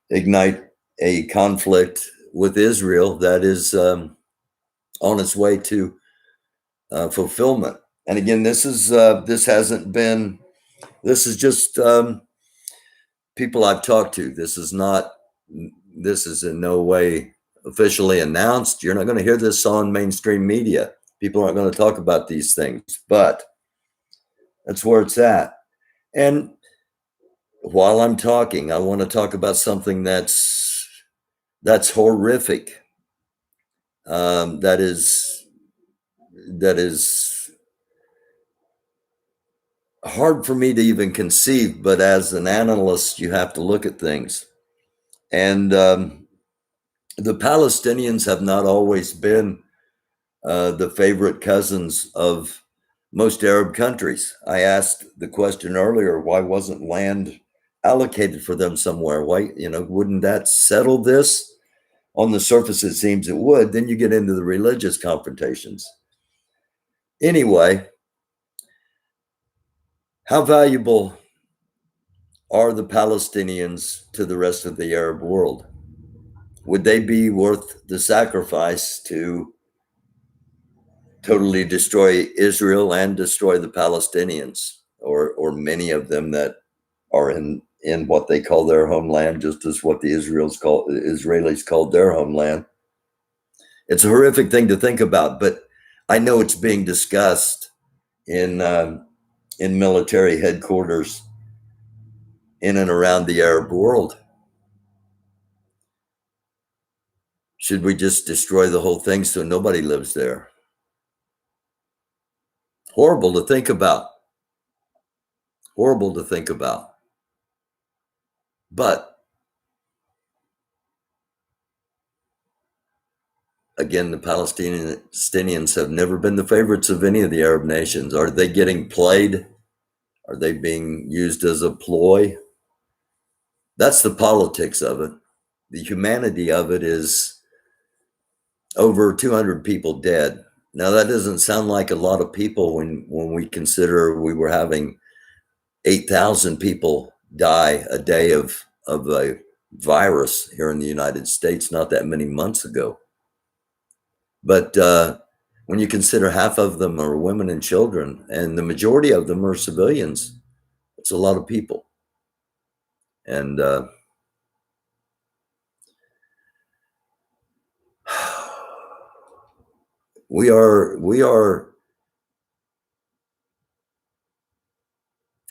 ignite a conflict with Israel that is on its way to fulfillment. And again, this is just people I've talked to. This is in no way officially announced. You're not going to hear this on mainstream media. People aren't going to talk about these things, but that's where it's at. And while I'm talking, I want to talk about something that's horrific. That is hard for me to even conceive, but as an analyst, you have to look at things. And the Palestinians have not always been the favorite cousins of most Arab countries. I asked the question earlier, why wasn't land allocated for them somewhere? Why, wouldn't that settle this? On the surface, it seems it would. Then you get into the religious confrontations. Anyway, how valuable are the Palestinians to the rest of the Arab world? Would they be worth the sacrifice to totally destroy Israel and destroy the Palestinians, or many of them that are in what they call their homeland, just as what the Israelis called their homeland? It's a horrific thing to think about, but I know it's being discussed in military headquarters in and around the Arab world. Should we just destroy the whole thing so nobody lives there? Horrible to think about. Horrible to think about. But again, the Palestinians have never been the favorites of any of the Arab nations. Are they getting played? Are they being used as a ploy? That's the politics of it. The humanity of it is over 200 people dead. Now, that doesn't sound like a lot of people when we consider we were having 8,000 people die a day of a virus here in the United States not that many months ago. But when you consider half of them are women and children, and the majority of them are civilians, it's a lot of people. And we are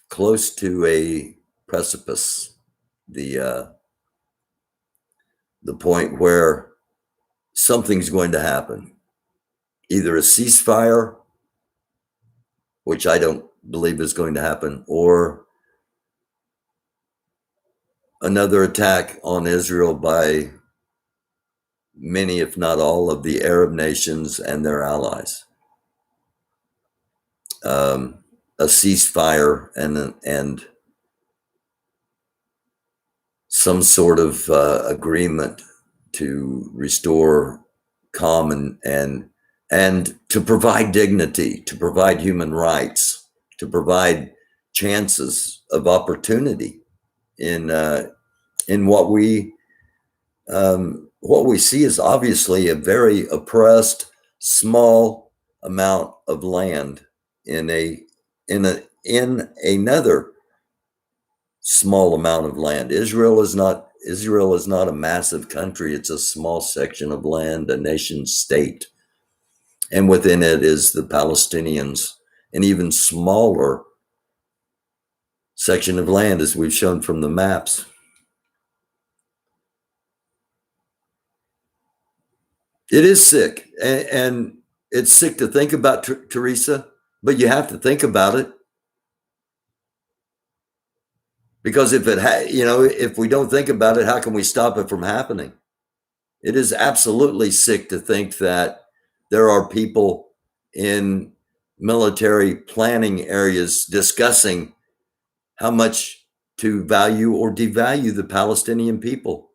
close to a precipice, the point where something's going to happen. Either a ceasefire, which I don't believe is going to happen, or another attack on Israel by many, if not all, of the Arab nations and their allies. A ceasefire and some sort of agreement to restore calm and to provide dignity, to provide human rights, to provide chances of opportunity in what we see is obviously a very oppressed, small amount of land in another small amount of land. Israel is not a massive country. It's a small section of land, a nation state. And within it is the Palestinians, an even smaller section of land, as we've shown from the maps. It is sick, and it's sick to think about, Teresa, but you have to think about it. Because if we don't think about it, how can we stop it from happening? It is absolutely sick to think that there are people in military planning areas discussing how much to value or devalue the Palestinian people.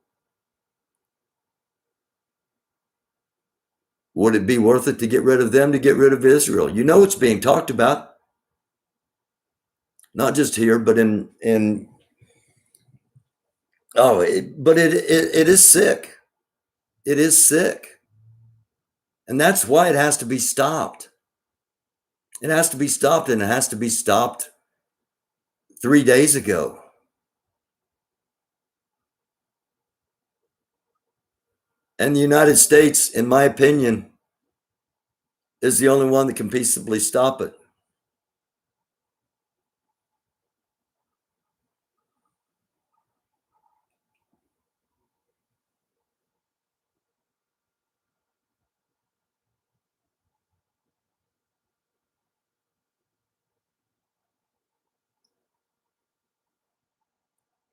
Would it be worth it to get rid of them to get rid of Israel? You know, it's being talked about, not just here, but it is sick. It is sick. And that's why it has to be stopped. It has to be stopped, and it has to be stopped 3 days ago. And the United States, in my opinion, is the only one that can peaceably stop it.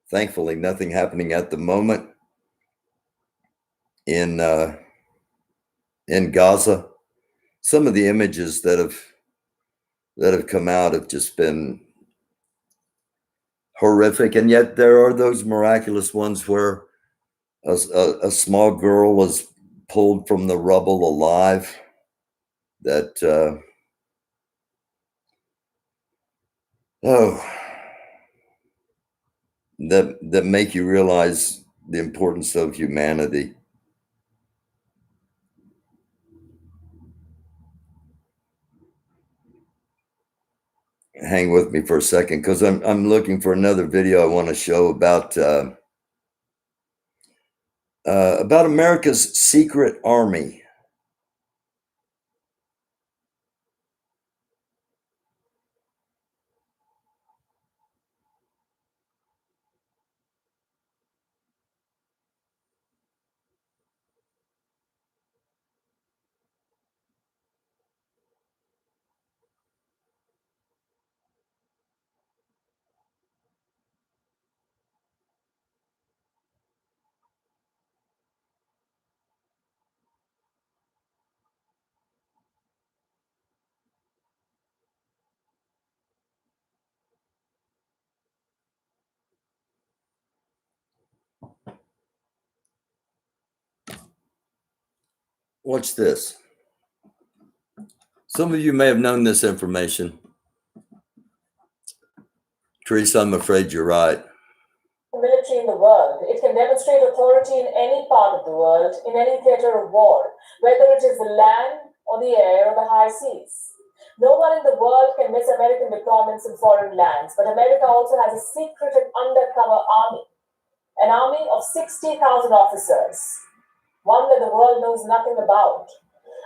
Thankfully, nothing happening at the moment in Gaza. Some of the images that have come out have just been horrific, and yet there are those miraculous ones where a small girl was pulled from the rubble alive. That that make you realize the importance of humanity. Hang with me for a second, because I'm looking for another video I want to show about America's secret army. Watch this. Some of you may have known this information. Teresa, I'm afraid you're right.
Military in the world. It can demonstrate authority in any part of the world, in any theater of war, whether it is the land or the air or the high seas. No one in the world can miss American deployments in foreign lands, but America also has a secret and undercover army, an army of 60,000 officers, one that the world knows nothing about.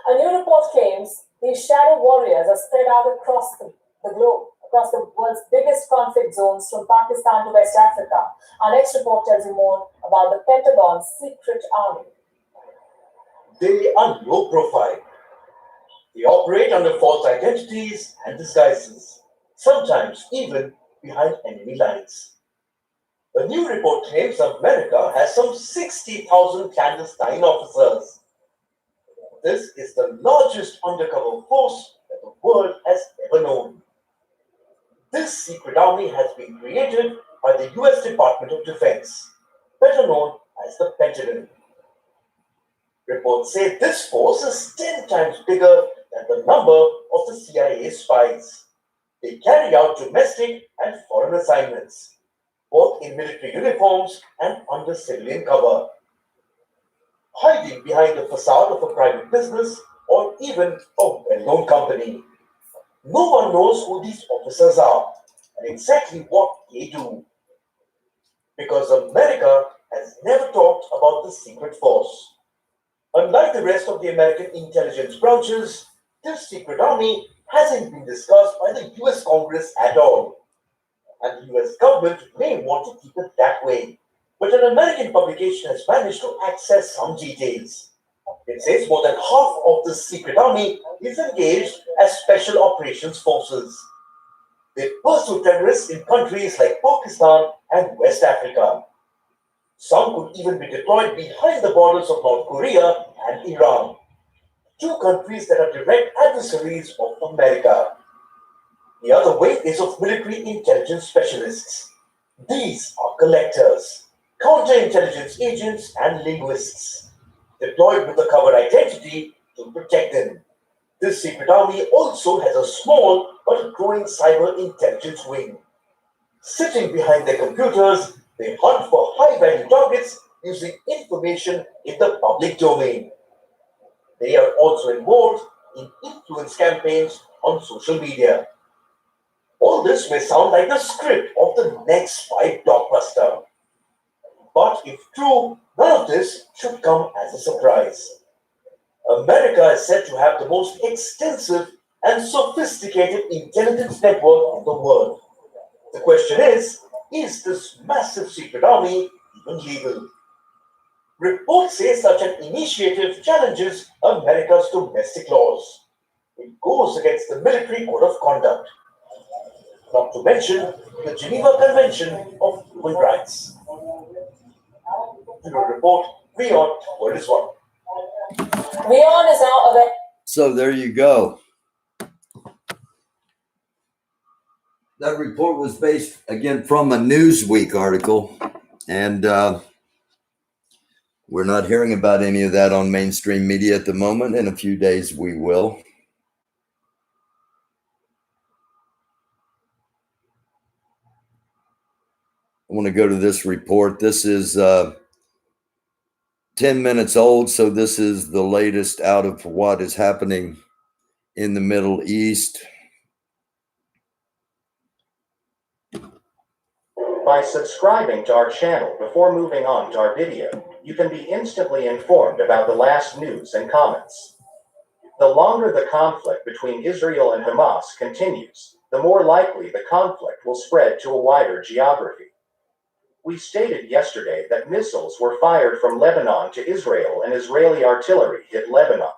A new report claims these shadow warriors are spread out across the globe, across the world's biggest conflict zones from Pakistan to West Africa. Our next report tells you more about the Pentagon's secret army.
They are low profile. They operate under false identities and disguises, sometimes even behind enemy lines. A new report claims America has some 60,000 clandestine officers. This is the largest undercover force that the world has ever known. This secret army has been created by the US Department of Defense, better known as the Pentagon. Reports say this force is 10 times bigger than the number of the CIA spies. They carry out domestic and foreign assignments, both in military uniforms and under civilian cover, hiding behind the facade of a private business or even a well-known company. No one knows who these officers are and exactly what they do, because America has never talked about the secret force. Unlike the rest of the American intelligence branches, this secret army hasn't been discussed by the US Congress at all, and the US government may want to keep it that way. But an American publication has managed to access some details. It says more than half of the secret army is engaged as special operations forces. They pursue terrorists in countries like Pakistan and West Africa. Some could even be deployed behind the borders of North Korea and Iran. two countries that are direct adversaries of America. The other weight is of military intelligence specialists. These are collectors, counterintelligence agents, and linguists, deployed with a cover identity to protect them. This secret army also has a small but growing cyber intelligence wing. Sitting behind their computers, they hunt for high-value targets using information in the public domain. They are also involved in influence campaigns on social media. All this may sound like the script of the next spy blockbuster. But if true, none of this should come as a surprise. America is said to have the most extensive and sophisticated intelligence network in the world. The question is this massive secret army even legal? Reports say such an initiative challenges America's domestic laws. It goes against the military code of conduct, not to mention the Geneva Convention of Human Rights. Bureau Report, Beyond World is One.
WION is now available.
So there you go. That report was based, again, from a Newsweek article, and we're not hearing about any of that on mainstream media at the moment. In a few days, we will. I want to go to this report. This is 10 minutes old, so this is the latest out of what is happening in the Middle East.
By subscribing to our channel before moving on to our video, you can be instantly informed about the last news and comments. The longer the conflict between Israel and Hamas continues, the more likely the conflict will spread to a wider geography. We stated yesterday that missiles were fired from Lebanon to Israel and Israeli artillery hit Lebanon.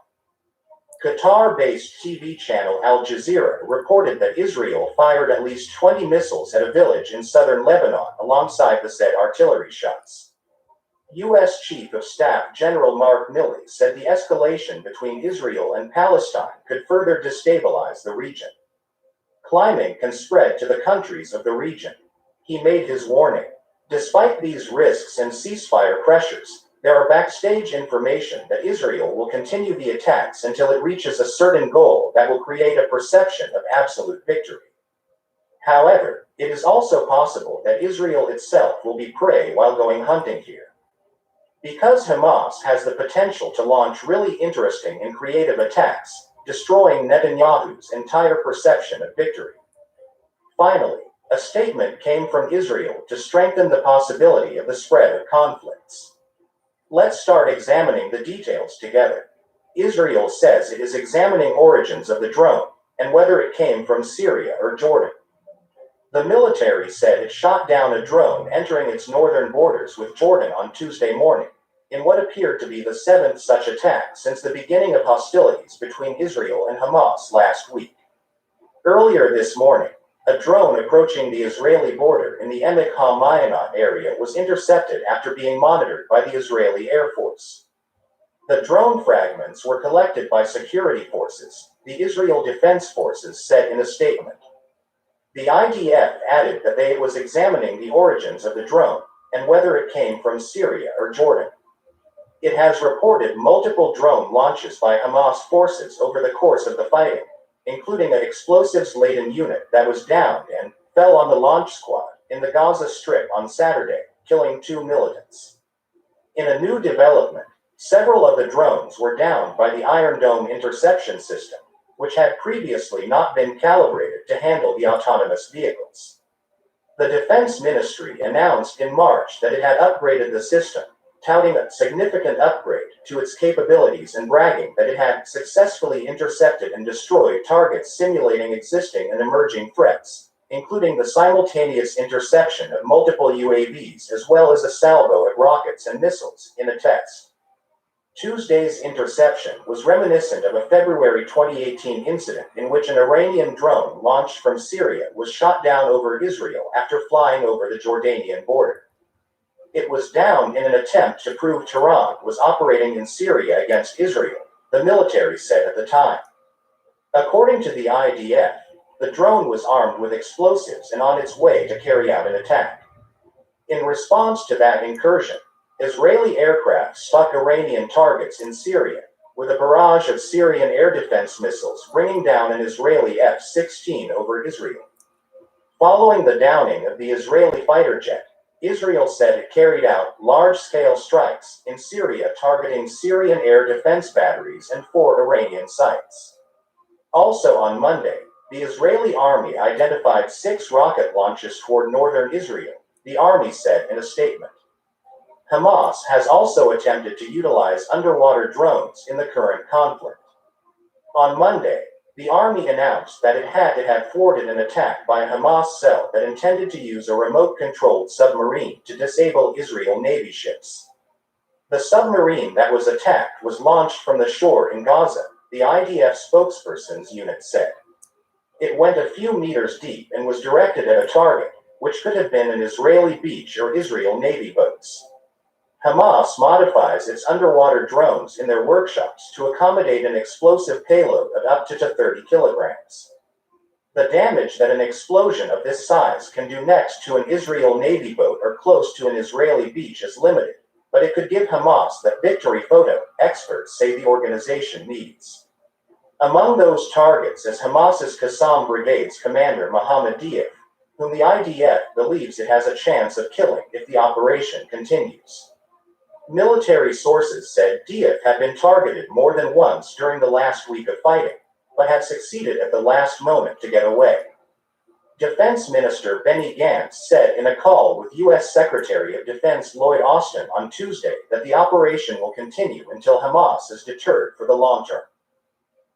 Qatar-based TV channel Al Jazeera reported that Israel fired at least 20 missiles at a village in southern Lebanon alongside the said artillery shots. U.S. Chief of Staff General Mark Milley said the escalation between Israel and Palestine could further destabilize the region. Climbing can spread to the countries of the region. He made his warning. Despite these risks and ceasefire pressures, there are backstage information that Israel will continue the attacks until it reaches a certain goal that will create a perception of absolute victory. However, it is also possible that Israel itself will be prey while going hunting here. Because Hamas has the potential to launch really interesting and creative attacks, destroying Netanyahu's entire perception of victory. Finally, a statement came from Israel to strengthen the possibility of the spread of conflicts. Let's start examining the details together. Israel says it is examining origins of the drone and whether it came from Syria or Jordan. The military said it shot down a drone entering its northern borders with Jordan on Tuesday morning, in what appeared to be the seventh such attack since the beginning of hostilities between Israel and Hamas last week. Earlier this morning, a drone approaching the Israeli border in the Emek HaMayanot area was intercepted after being monitored by the Israeli Air Force. The drone fragments were collected by security forces, the Israel Defense Forces said in a statement. The IDF added that it was examining the origins of the drone and whether it came from Syria or Jordan. It has reported multiple drone launches by Hamas forces over the course of the fighting, including an explosives-laden unit that was downed and fell on the launch squad in the Gaza Strip on Saturday, killing 2 militants. In a new development, several of the drones were downed by the Iron Dome interception system, which had previously not been calibrated to handle the autonomous vehicles. The Defense Ministry announced in March that it had upgraded the system, touting a significant upgrade to its capabilities and bragging that it had successfully intercepted and destroyed targets simulating existing and emerging threats, including the simultaneous interception of multiple UAVs as well as a salvo of rockets and missiles in a test. Tuesday's interception was reminiscent of a February 2018 incident in which an Iranian drone launched from Syria was shot down over Israel after flying over the Jordanian border. It was downed in an attempt to prove Tehran was operating in Syria against Israel, the military said at the time. According to the IDF, the drone was armed with explosives and on its way to carry out an attack. In response to that incursion, Israeli aircraft struck Iranian targets in Syria, with a barrage of Syrian air defense missiles bringing down an Israeli F-16 over Israel. Following the downing of the Israeli fighter jet, Israel said it carried out large-scale strikes in Syria targeting Syrian air defense batteries and 4 Iranian sites. Also on Monday, the Israeli army identified 6 rocket launches toward northern Israel, the army said in a statement. Hamas has also attempted to utilize underwater drones in the current conflict. On Monday, the army announced that it had thwarted an attack by a Hamas cell that intended to use a remote-controlled submarine to disable Israel Navy ships. The submarine that was attacked was launched from the shore in Gaza, the IDF spokesperson's unit said. It went a few meters deep and was directed at a target, which could have been an Israeli beach or Israel Navy boats. Hamas modifies its underwater drones in their workshops to accommodate an explosive payload of up to 30 kilograms. The damage that an explosion of this size can do next to an Israel Navy boat or close to an Israeli beach is limited, but it could give Hamas the victory photo experts say the organization needs. Among those targets is Hamas's Qassam Brigade's commander Mohammed Diaf, whom the IDF believes it has a chance of killing if the operation continues. Military sources said Diaf had been targeted more than once during the last week of fighting, but had succeeded at the last moment to get away. Defense Minister Benny Gantz said in a call with U.S. Secretary of Defense Lloyd Austin on Tuesday that the operation will continue until Hamas is deterred for the long term.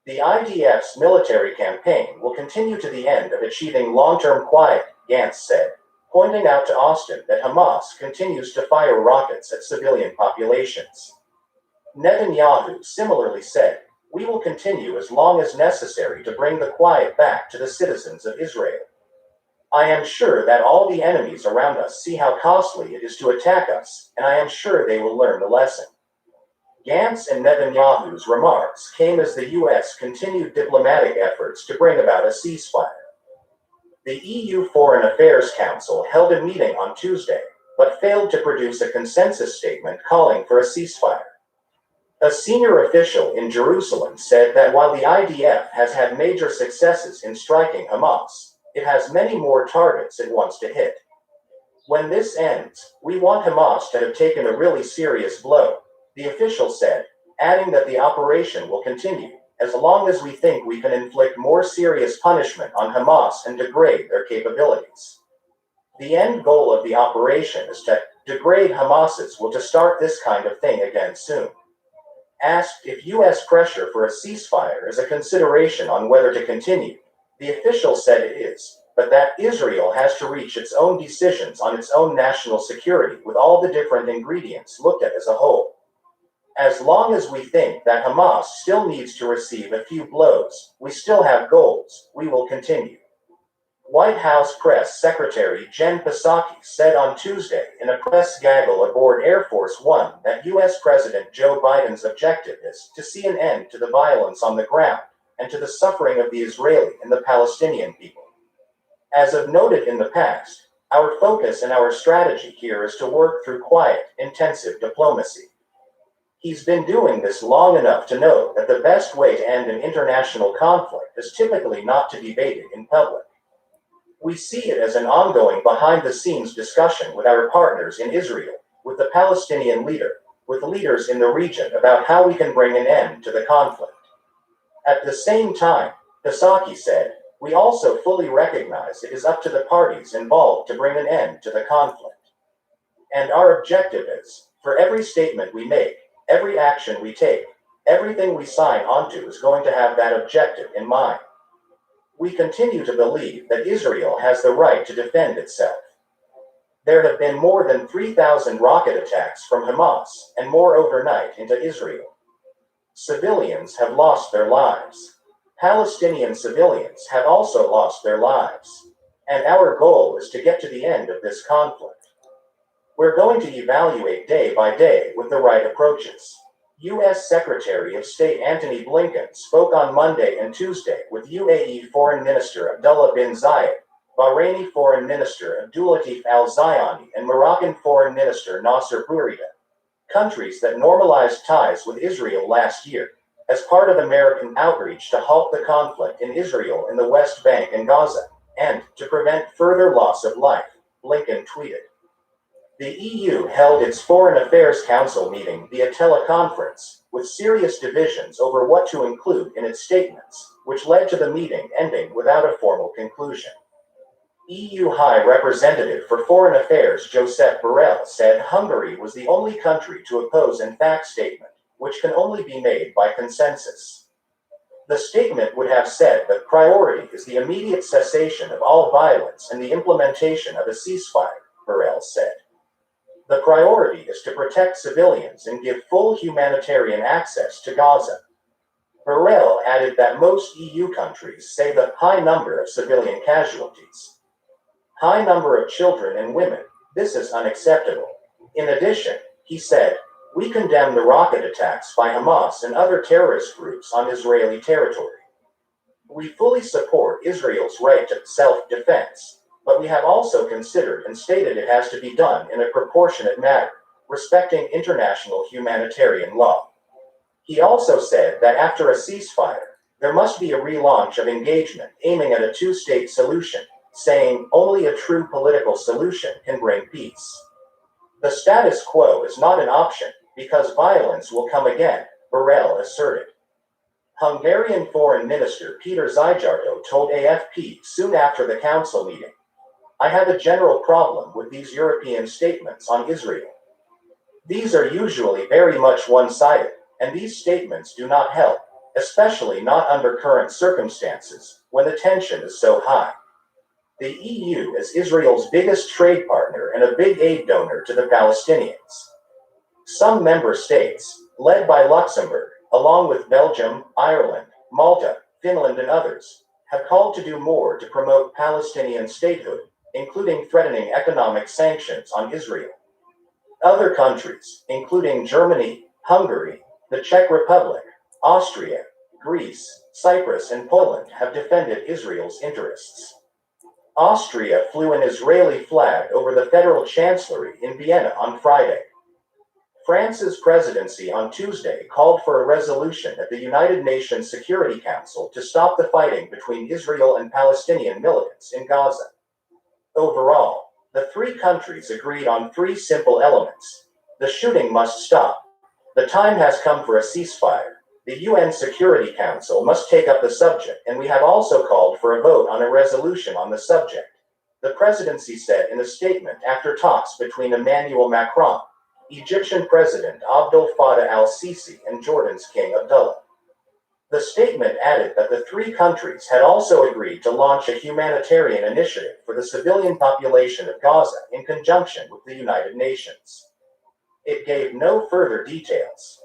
The IDF's military campaign will continue to the end of achieving long-term quiet, Gantz said, pointing out to Austin that Hamas continues to fire rockets at civilian populations. Netanyahu similarly said, "We will continue as long as necessary to bring the quiet back to the citizens of Israel. I am sure that all the enemies around us see how costly it is to attack us, and I am sure they will learn the lesson." Gantz and Netanyahu's remarks came as the U.S. continued diplomatic efforts to bring about a ceasefire. The EU Foreign Affairs Council held a meeting on Tuesday, but failed to produce a consensus statement calling for a ceasefire. A senior official in Jerusalem said that while the IDF has had major successes in striking Hamas, it has many more targets it wants to hit. When this ends, we want Hamas to have taken a really serious blow, the official said, adding that the operation will continue, as long as we think we can inflict more serious punishment on Hamas and degrade their capabilities. The end goal of the operation is to degrade Hamas's will to start this kind of thing again soon. Asked if U.S. pressure for a ceasefire is a consideration on whether to continue, the official said it is, but that Israel has to reach its own decisions on its own national security with all the different ingredients looked at as a whole. As long as we think that Hamas still needs to receive a few blows, we still have goals, we will continue. White House Press Secretary Jen Psaki said on Tuesday in a press gaggle aboard Air Force One that U.S. President Joe Biden's objective is to see an end to the violence on the ground and to the suffering of the Israeli and the Palestinian people. As I've noted in the past, our focus and our strategy here is to work through quiet, intensive diplomacy. He's been doing this long enough to know that the best way to end an international conflict is typically not to debate it in public. We see it as an ongoing behind-the-scenes discussion with our partners in Israel, with the Palestinian leader, with leaders in the region about how we can bring an end to the conflict. At the same time, Psaki said, we also fully recognize it is up to the parties involved to bring an end to the conflict. And our objective is, for every statement we make, every action we take, everything we sign onto is going to have that objective in mind. We continue to believe that Israel has the right to defend itself. There have been more than 3,000 rocket attacks from Hamas and more overnight into Israel. Civilians have lost their lives. Palestinian civilians have also lost their lives. And our goal is to get to the end of this conflict. We're going to evaluate day by day with the right approaches. U.S. Secretary of State Antony Blinken spoke on Monday and Tuesday with UAE Foreign Minister Abdullah bin Zayed, Bahraini Foreign Minister Abdulatif al-Zayani, and Moroccan Foreign Minister Nasser Bourida, countries that normalized ties with Israel last year, as part of American outreach to halt the conflict in Israel in the West Bank and Gaza, and to prevent further loss of life, Blinken tweeted. The EU held its Foreign Affairs Council meeting via teleconference, with serious divisions over what to include in its statements, which led to the meeting ending without a formal conclusion. EU High Representative for Foreign Affairs Josep Borrell said Hungary was the only country to oppose an fact statement, which can only be made by consensus. The statement would have said that priority is the immediate cessation of all violence and the implementation of a ceasefire, Borrell said. The priority is to protect civilians and give full humanitarian access to Gaza. Borrell added that most EU countries say the high number of civilian casualties. High number of children and women, this is unacceptable. In addition, he said, we condemn the rocket attacks by Hamas and other terrorist groups on Israeli territory. We fully support Israel's right to self-defense, but we have also considered and stated it has to be done in a proportionate manner, respecting international humanitarian law. He also said that after a ceasefire, there must be a relaunch of engagement aiming at a two-state solution, saying only a true political solution can bring peace. The status quo is not an option, because violence will come again, Borrell asserted. Hungarian Foreign Minister Peter Szijjártó told AFP soon after the council meeting, I have a general problem with these European statements on Israel. These are usually very much one-sided, and these statements do not help, especially not under current circumstances, when the tension is so high. The EU is Israel's biggest trade partner and a big aid donor to the Palestinians. Some member states, led by Luxembourg, along with Belgium, Ireland, Malta, Finland and others, have called to do more to promote Palestinian statehood, including threatening economic sanctions on Israel. Other countries, including Germany, Hungary, the Czech Republic, Austria, Greece, Cyprus and Poland have defended Israel's interests. Austria flew an Israeli flag over the federal chancellery in Vienna on Friday. France's presidency on Tuesday called for a resolution at the United Nations Security Council to stop the fighting between Israel and Palestinian militants in Gaza. Overall, the three countries agreed on three simple elements. The shooting must stop. The time has come for a ceasefire. The UN Security Council must take up the subject, and we have also called for a vote on a resolution on the subject, the presidency said in a statement after talks between Emmanuel Macron, Egyptian President Abdel Fattah al-Sisi, and Jordan's King Abdullah. The statement added that the three countries had also agreed to launch a humanitarian initiative for the civilian population of Gaza in conjunction with the United Nations. It gave no further details.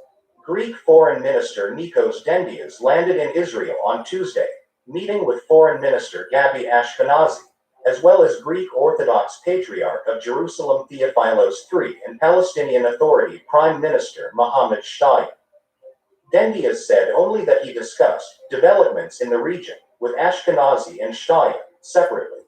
Greek Foreign Minister Nikos Dendias landed in Israel on Tuesday, meeting with Foreign Minister Gabi Ashkenazi, as well as Greek Orthodox Patriarch of Jerusalem Theophilos III and Palestinian Authority Prime Minister Mohammed Shtayyeh. Dendias said only that he discussed developments in the region with Ashkenazi and Shtayyeh separately.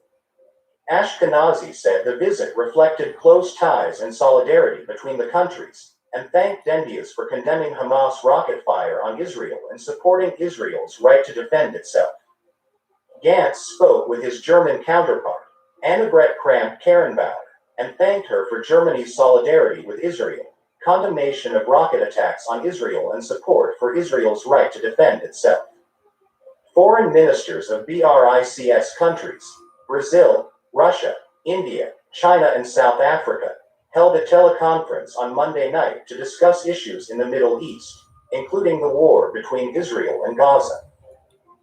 Ashkenazi said the visit reflected close ties and solidarity between the countries, and thanked Dendias for condemning Hamas rocket fire on Israel and supporting Israel's right to defend itself. Gantz spoke with his German counterpart, Annegret Kramp-Karrenbauer, and thanked her for Germany's solidarity with Israel, condemnation of rocket attacks on Israel and support for Israel's right to defend itself. Foreign ministers of BRICS countries, Brazil, Russia, India, China and South Africa, held a teleconference on Monday night to discuss issues in the Middle East, including the war between Israel and Gaza.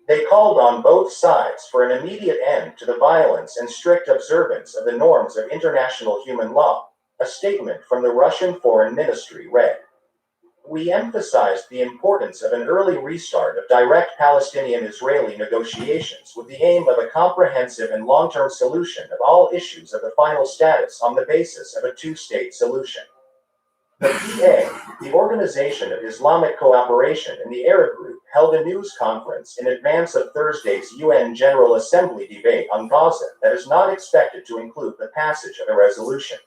They called on both sides for an immediate end to the violence and strict observance of the norms of international human law, a statement from the Russian Foreign Ministry read. We emphasized the importance of an early restart of direct Palestinian-Israeli negotiations with the aim of a comprehensive and long-term solution of all issues of the final status on the basis of a two-state solution. The PA, the Organization of Islamic Cooperation in the Arab Group, held a news conference in advance of Thursday's UN General Assembly debate on Gaza that is not expected to include the passage of a resolution.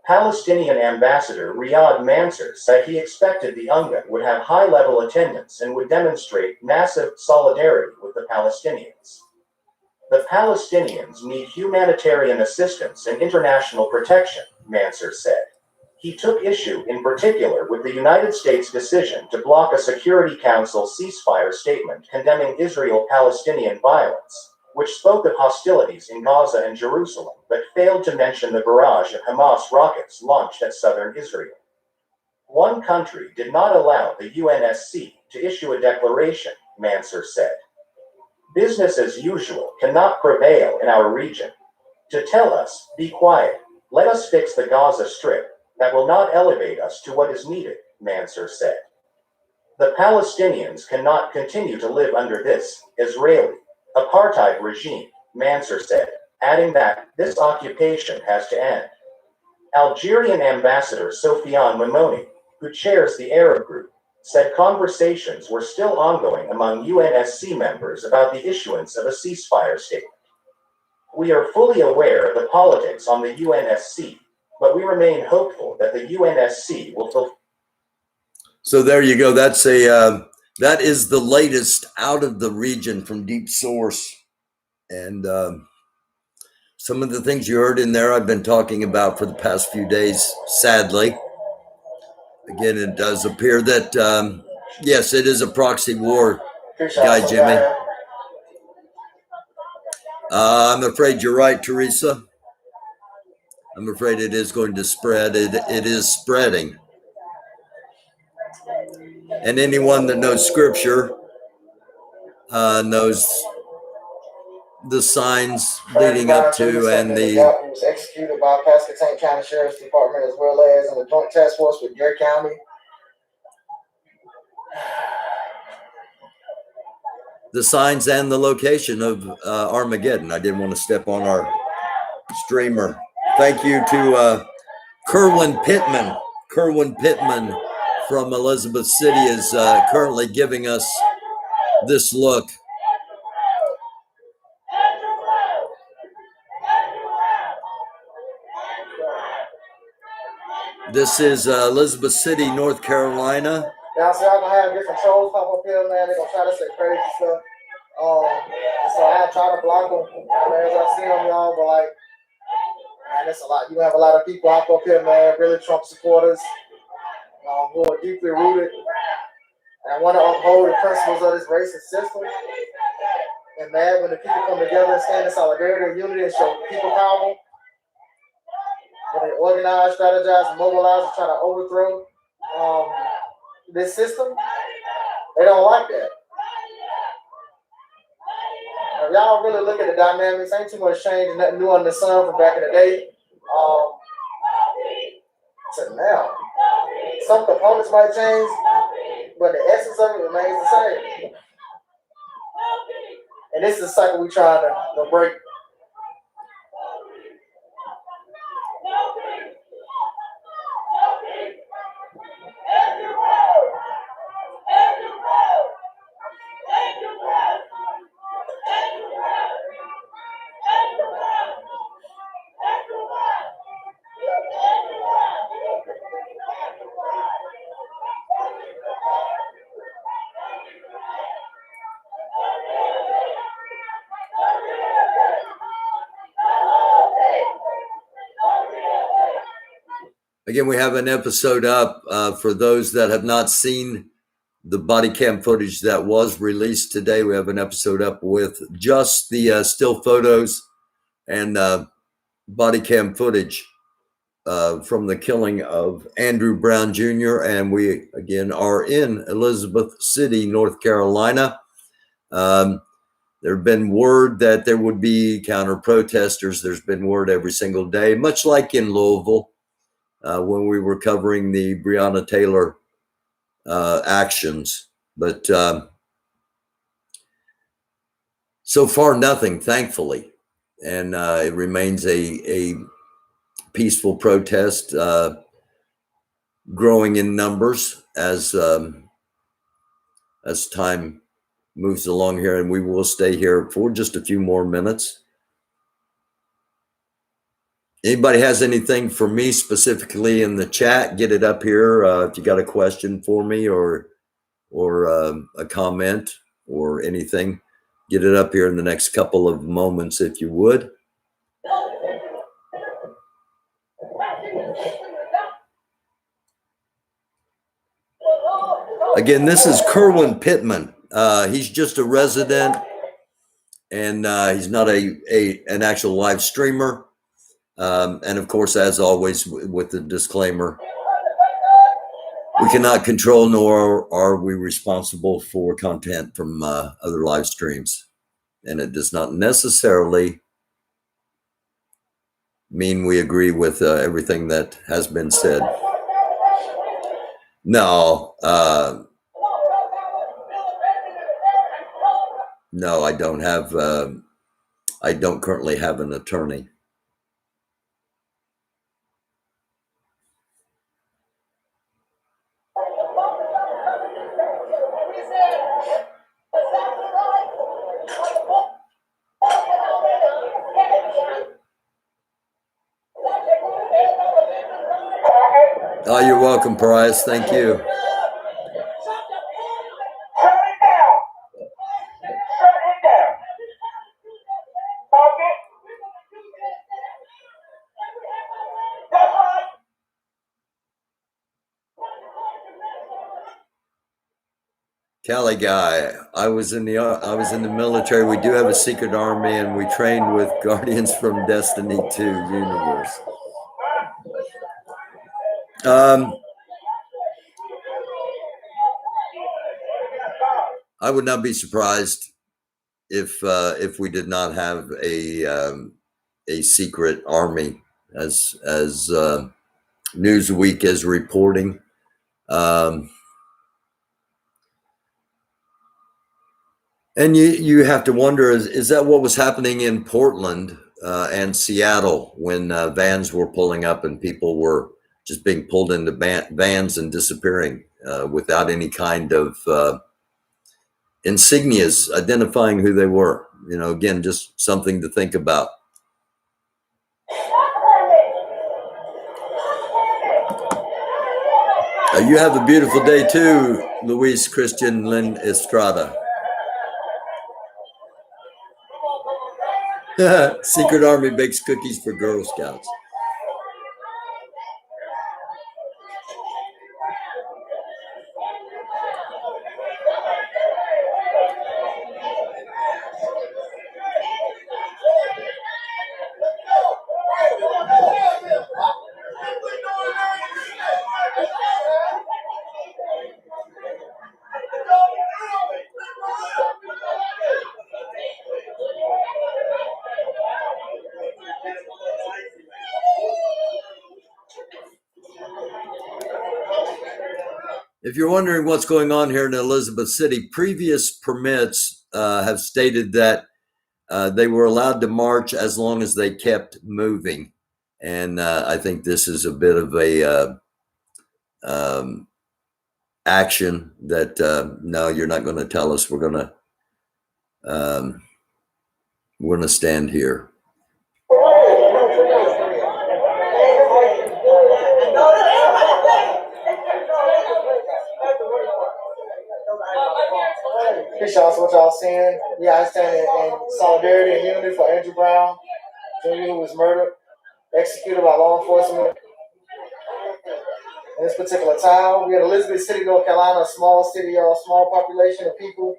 Palestinian ambassador Riyad Mansour said he expected the UNGA would have high-level attendance and would demonstrate massive solidarity with the Palestinians. The Palestinians need humanitarian assistance and international protection, Mansour said. He took issue in particular with the United States' decision to block a Security Council ceasefire statement condemning Israel-Palestinian violence, which spoke of hostilities in Gaza and Jerusalem, but failed to mention the barrage of Hamas rockets launched at southern Israel. One country did not allow the UNSC to issue a declaration, Mansour said. Business as usual cannot prevail in our region. To tell us, be quiet, let us fix the Gaza Strip, that will not elevate us to what is needed, Mansour said. The Palestinians cannot continue to live under this Israeli apartheid regime, Mansour said, adding that this occupation has to end. Algerian Ambassador Sofiane Mamoni, who chairs the Arab Group, said conversations were still ongoing among UNSC members about the issuance of a ceasefire statement. We are fully aware of the politics on the UNSC, but we remain hopeful that the UNSC will fulfill.
So there you go. That's that is the latest out of the region from Deep Source. And some of the things you heard in there, I've been talking about for the past few days, sadly. Again, it does appear that, yes, it is a proxy war, Guy Jimmy. I'm afraid you're right, Teresa. I'm afraid it is going to spread. It is spreading. And anyone that knows scripture knows the signs leading up to and the
was executed by Pasquotank County Sheriff's Department as well as in a joint task force with Gary County.
the signs and the location of Armageddon. I didn't want to step on our streamer. Thank you to Kerwin Pittman. Kerwin Pittman from Elizabeth City is currently giving us this look. This is Elizabeth City, North Carolina.
Now, so y'all gonna have different trolls pop up here, man. They're gonna try to say crazy stuff. And so I try to block them as I see them, y'all. But like, man, it's a lot. You have a lot of people up here, man. Really Trump supporters who are deeply rooted and want to uphold the principles of this racist system. And man, when the people come together and stand in solidarity and unity and show people power, when they organize, strategize, and mobilize and try to overthrow this system, they don't like that. If y'all really look at the dynamics, ain't too much change and nothing new under the sun from back in the day to now. Some components might change, but the essence of it remains the same. And this is the cycle we trying to break.
Again, we have an episode up for those that have not seen the body cam footage that was released today. We have an episode up with just the still photos and body cam footage from the killing of Andrew Brown Jr. And we, again, are in Elizabeth City, North Carolina. There have been word that there would be counter protesters. There's been word every single day, much like in Louisville. When we were covering the Breonna Taylor actions. But so far, nothing, thankfully. And it remains a peaceful protest. growing in numbers as time moves along here, and we will stay here for just a few more minutes. Anybody has anything for me specifically in the chat, get it up here. If you got a question for me or a comment or anything, get it up here in the next couple of moments if you would. Again, this is Kerwin Pittman. He's just a resident, and he's not an actual live streamer. And of course, as always, with the disclaimer, we cannot control nor are we responsible for content from other live streams. And it does not necessarily mean we agree with everything that has been said. No, no, I don't have, I don't currently have an attorney. Oh, you're welcome, Price. Thank you. Cali guy, I was in the military. We do have a secret army, and we trained with Guardians from Destiny 2 universe. I would not be surprised if we did not have a secret army, as Newsweek is reporting. And you have to wonder, is that what was happening in Portland and Seattle when vans were pulling up and people were just being pulled into vans and disappearing without any kind of insignias identifying who they were? You know, again, just something to think about. You have a beautiful day too, Luis Christian Lynn Estrada. Secret Army bakes cookies for Girl Scouts. If you're wondering what's going on here in Elizabeth City, previous permits have stated that they were allowed to march as long as they kept moving. And I think this is a bit of a action that no, you're not going to tell us. We're going to stand here.
Appreciate what y'all saying. Yeah, I stand in solidarity and unity for Andrew Brown Jr., who was murdered, executed by law enforcement in this particular town. We're in Elizabeth City, North Carolina, a small city, a small population of people,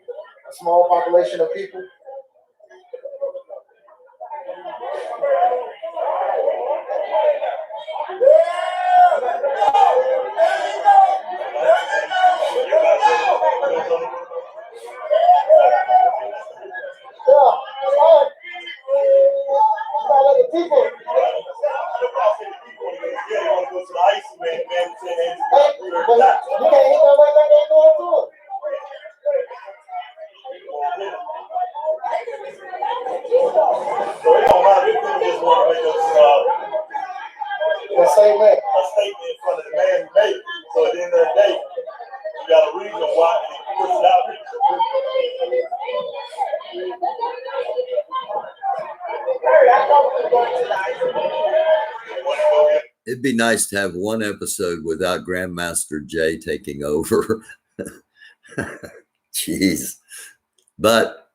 A statement in front of the man who made it.
in there daily. You got a reason why he puts it out there.
It'd be nice to have one episode without Grandmaster Jay taking over. Jeez. But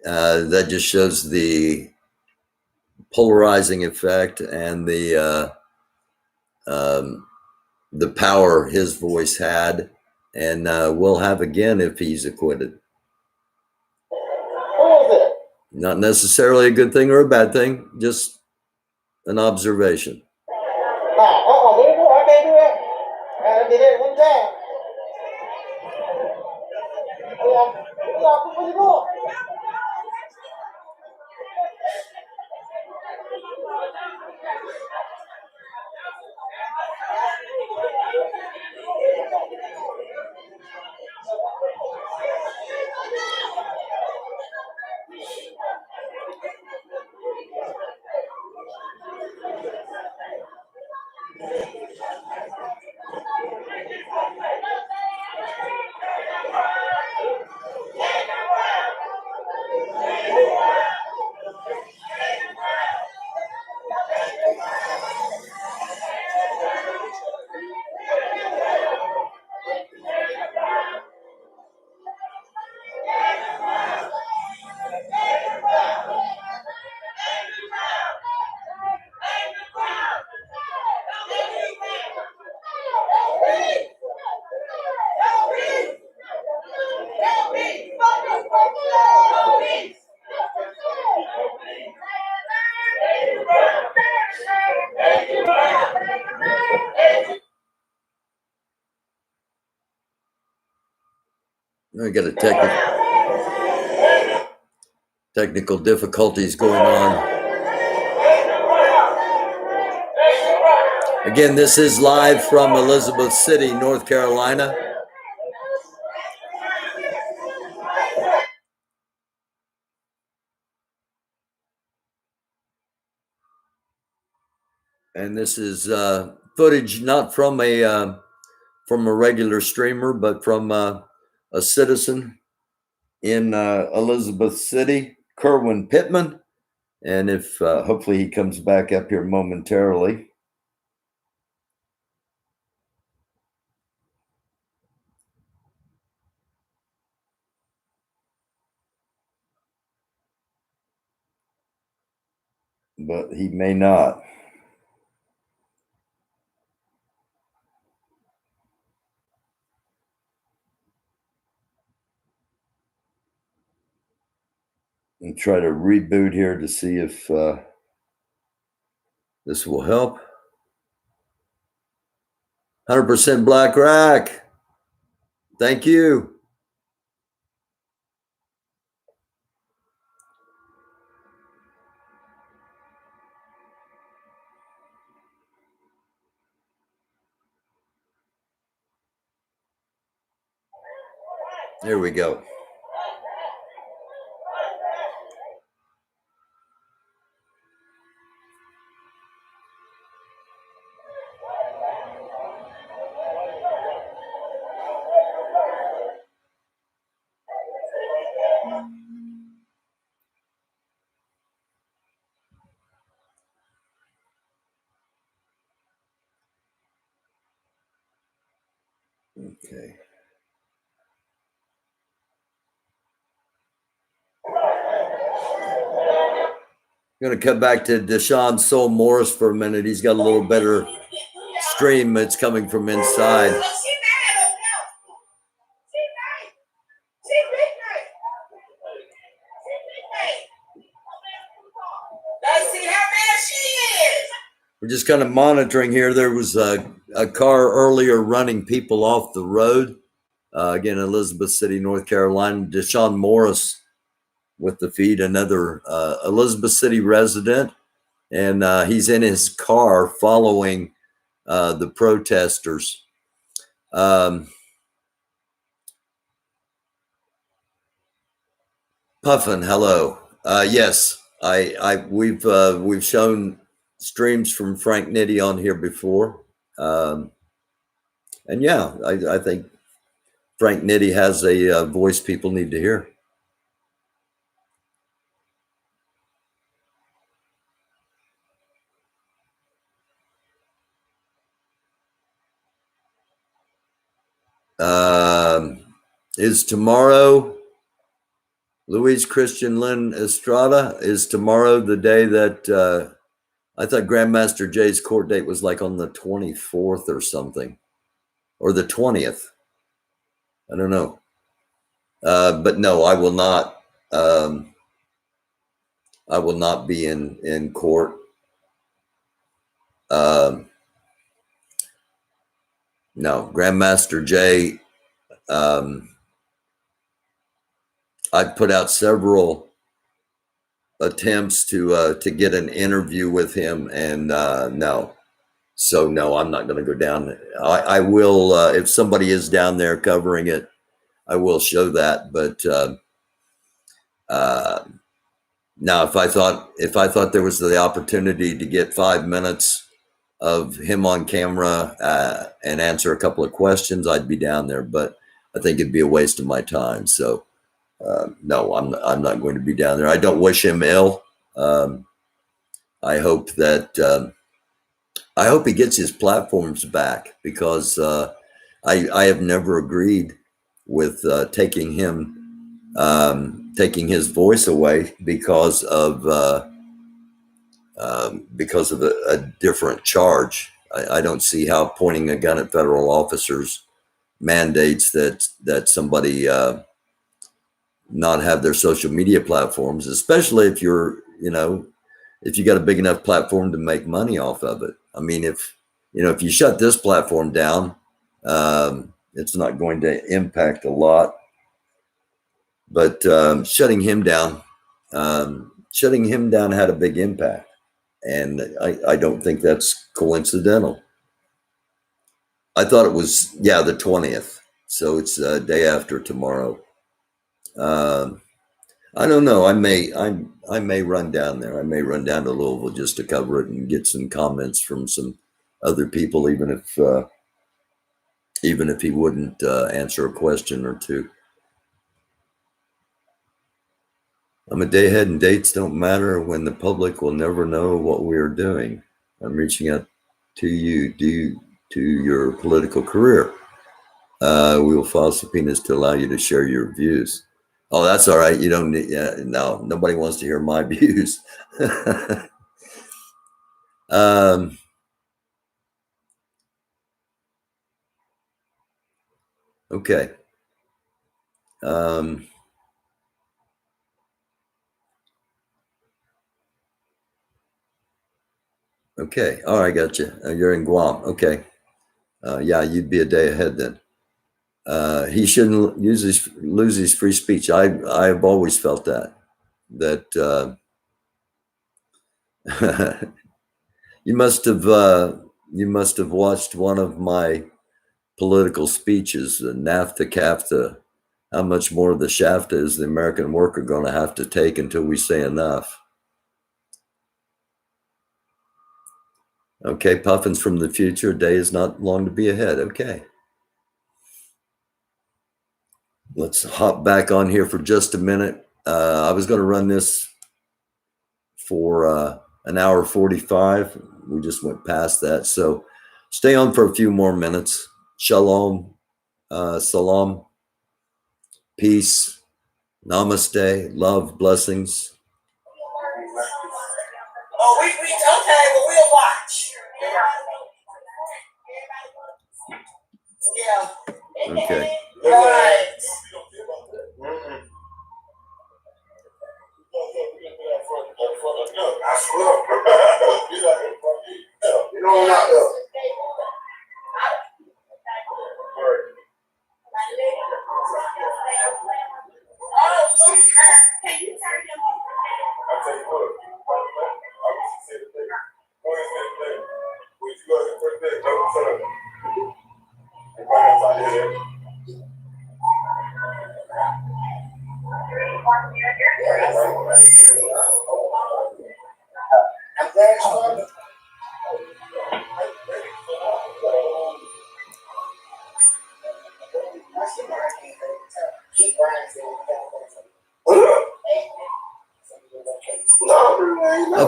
that just shows the polarizing effect and the power his voice had, and will have again if he's acquitted. Not necessarily a good thing or a bad thing, just an observation.
I can't do that. I did it one time. What you doing?
I got a technical difficulties going on. Again, this is live from Elizabeth City, North Carolina. And this is footage not from a regular streamer, but from a citizen in Elizabeth City, Kerwin Pittman. And if hopefully he comes back up here momentarily. But he may not. And try to reboot here to see if this will help. 100% Black Rack. Thank you. There we go. Okay. I'm going to cut back to Deshaun Soul Morris for a minute. He's got a little better stream that's coming from inside. We're just kind of monitoring here. There was a car earlier running people off the road. Again, Elizabeth City, North Carolina. Deshaun Morris with the feed, another Elizabeth City resident. And he's in his car following the protesters. Puffin, hello. Yes, we've shown streams from Frank Nitti on here before. And yeah, I think Frank Nitti has a voice people need to hear. Is tomorrow, Luis Christian Lynn Estrada, is tomorrow the day that I thought Grandmaster Jay's court date was like on the 24th or something, or the 20th. I don't know. But no, I will not. I will not be in court. No, Grandmaster Jay. I've put out several attempts to get an interview with him, and no. So no, I'm not going to go down. I will if somebody is down there covering it, I will show that. But now, if I thought there was the opportunity to get 5 minutes of him on camera and answer a couple of questions, I'd be down there. But I think it'd be a waste of my time. So no, I'm not going to be down there. I don't wish him ill. I hope that I hope he gets his platforms back, because I have never agreed with taking his voice away because of a different charge. I don't see how pointing a gun at federal officers mandates that somebody not have their social media platforms, especially if if you got a big enough platform to make money off of it. I mean, if you shut this platform down, it's not going to impact a lot. But shutting him down had a big impact, and I don't think that's coincidental. I thought it was the 20th, so it's a day after tomorrow. I don't know. I may run down there. I may run down to Louisville just to cover it and get some comments from some other people, even if he wouldn't answer a question or two. I'm a day ahead, and dates don't matter when the public will never know what we are doing. I'm reaching out to you due to your political career. We will file subpoenas to allow you to share your views. Oh, that's all right. You don't need, no, nobody wants to hear my views. Okay. Okay. All right. Gotcha. You're in Guam. Okay. Yeah, you'd be a day ahead then. He shouldn't lose his free speech. I've always felt that you must have watched one of my political speeches, NAFTA, CAFTA. How much more of the shaft is the American worker going to have to take until we say enough? Okay, Puffins from the future. A day is not long to be ahead. Okay. Let's hop back on here for just a minute. I was going to run this for an hour 45. We just went past that. So stay on for a few more minutes. Shalom, salam, peace, namaste, love, blessings.
Oh, we okay, but we'll watch. Yeah.
Okay.
Right.
I swear. You know I'm not there.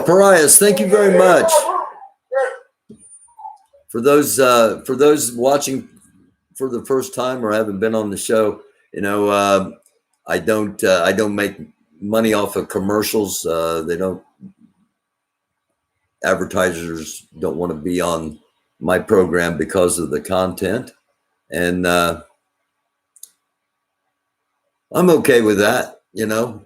Pariahs, thank you very much. For those watching for the first time or haven't been on the show, you know, I don't make money off of commercials. They don't. Advertisers don't want to be on my program because of the content, and I'm okay with that. You know,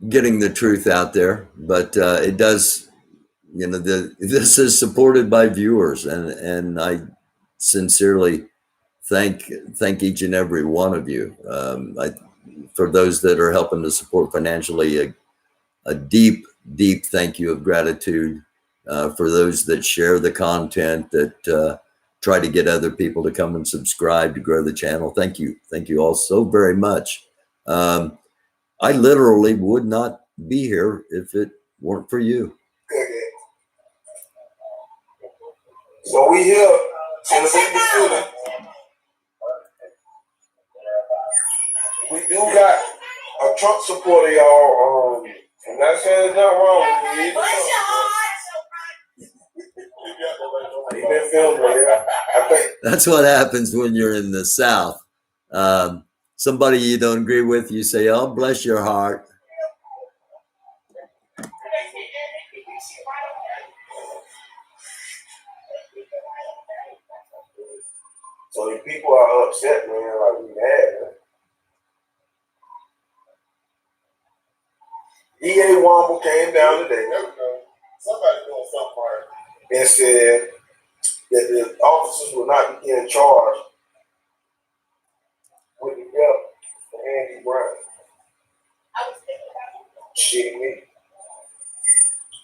getting the truth out there, but it does. You know, this is supported by viewers, and I sincerely thank each and every one of you. For those that are helping to support financially, a deep thank you of gratitude. For those that share the content, that try to get other people to come and subscribe to grow the channel. Thank you all so very much. I literally would not be here if it weren't for you.
So we here in the city. We do got a Trump supporter, y'all. I'm not saying there's nothing wrong with it. He been filming, yeah. I think
That's what happens when you're in the South. Somebody you don't agree with, you say, "Oh, bless your heart."
so the people are upset, man. Like we mad. EA Womble came down today. Somebody doing something right. And said that the officers will not be getting charged with the death of Andy Brown. Shit, me.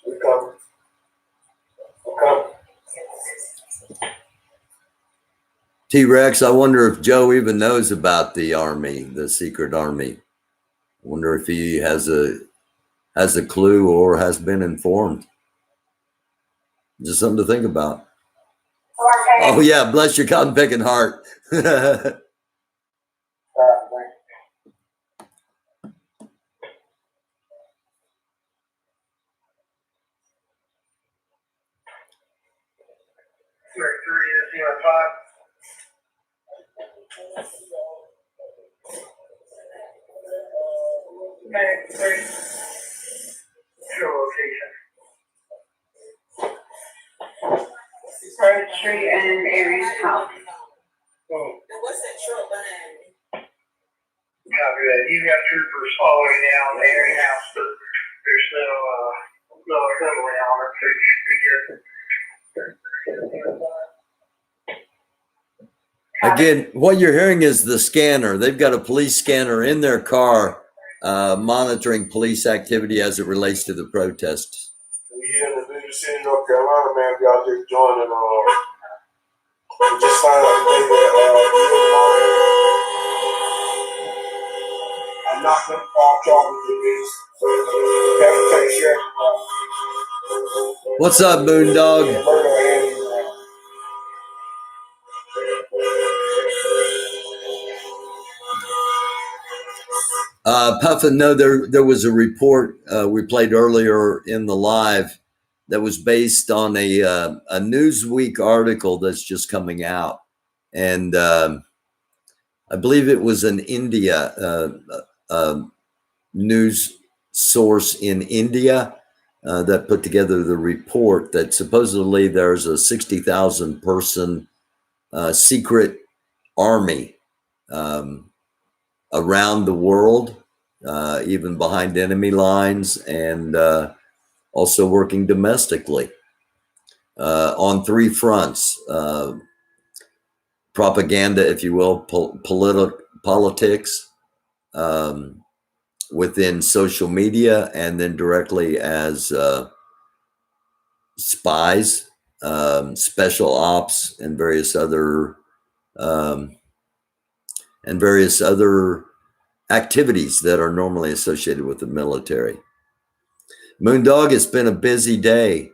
We coming. We coming.
T-Rex, I wonder if Joe even knows about the army, the secret army. I wonder if he has a clue or has been informed. Just something to think about. Oh yeah, bless your cotton picking heart.
Road Street and Arian House.
What's that truck behind me?
Copy that. You got troopers all the way down the Arian House, but there's no assembly on it, so you should be good.
Again, what you're hearing is the scanner. They've got a police scanner in their car, monitoring police activity as it relates to the protests.
We here in the big city of North Carolina, man. We out there joining. We just found out today that I'm not going to fall charges with this. So you have to take share.
What's up, Moondog? Puffin, no, there was a report we played earlier in the live that was based on a Newsweek article that's just coming out, and I believe it was an India news source in India that put together the report that supposedly there's a 60,000 person secret army around the world, even behind enemy lines, and also working domestically on three fronts: propaganda, if you will, politics, within social media, and then directly as spies, special ops, and various other activities that are normally associated with the military. Moondog, it's been a busy day.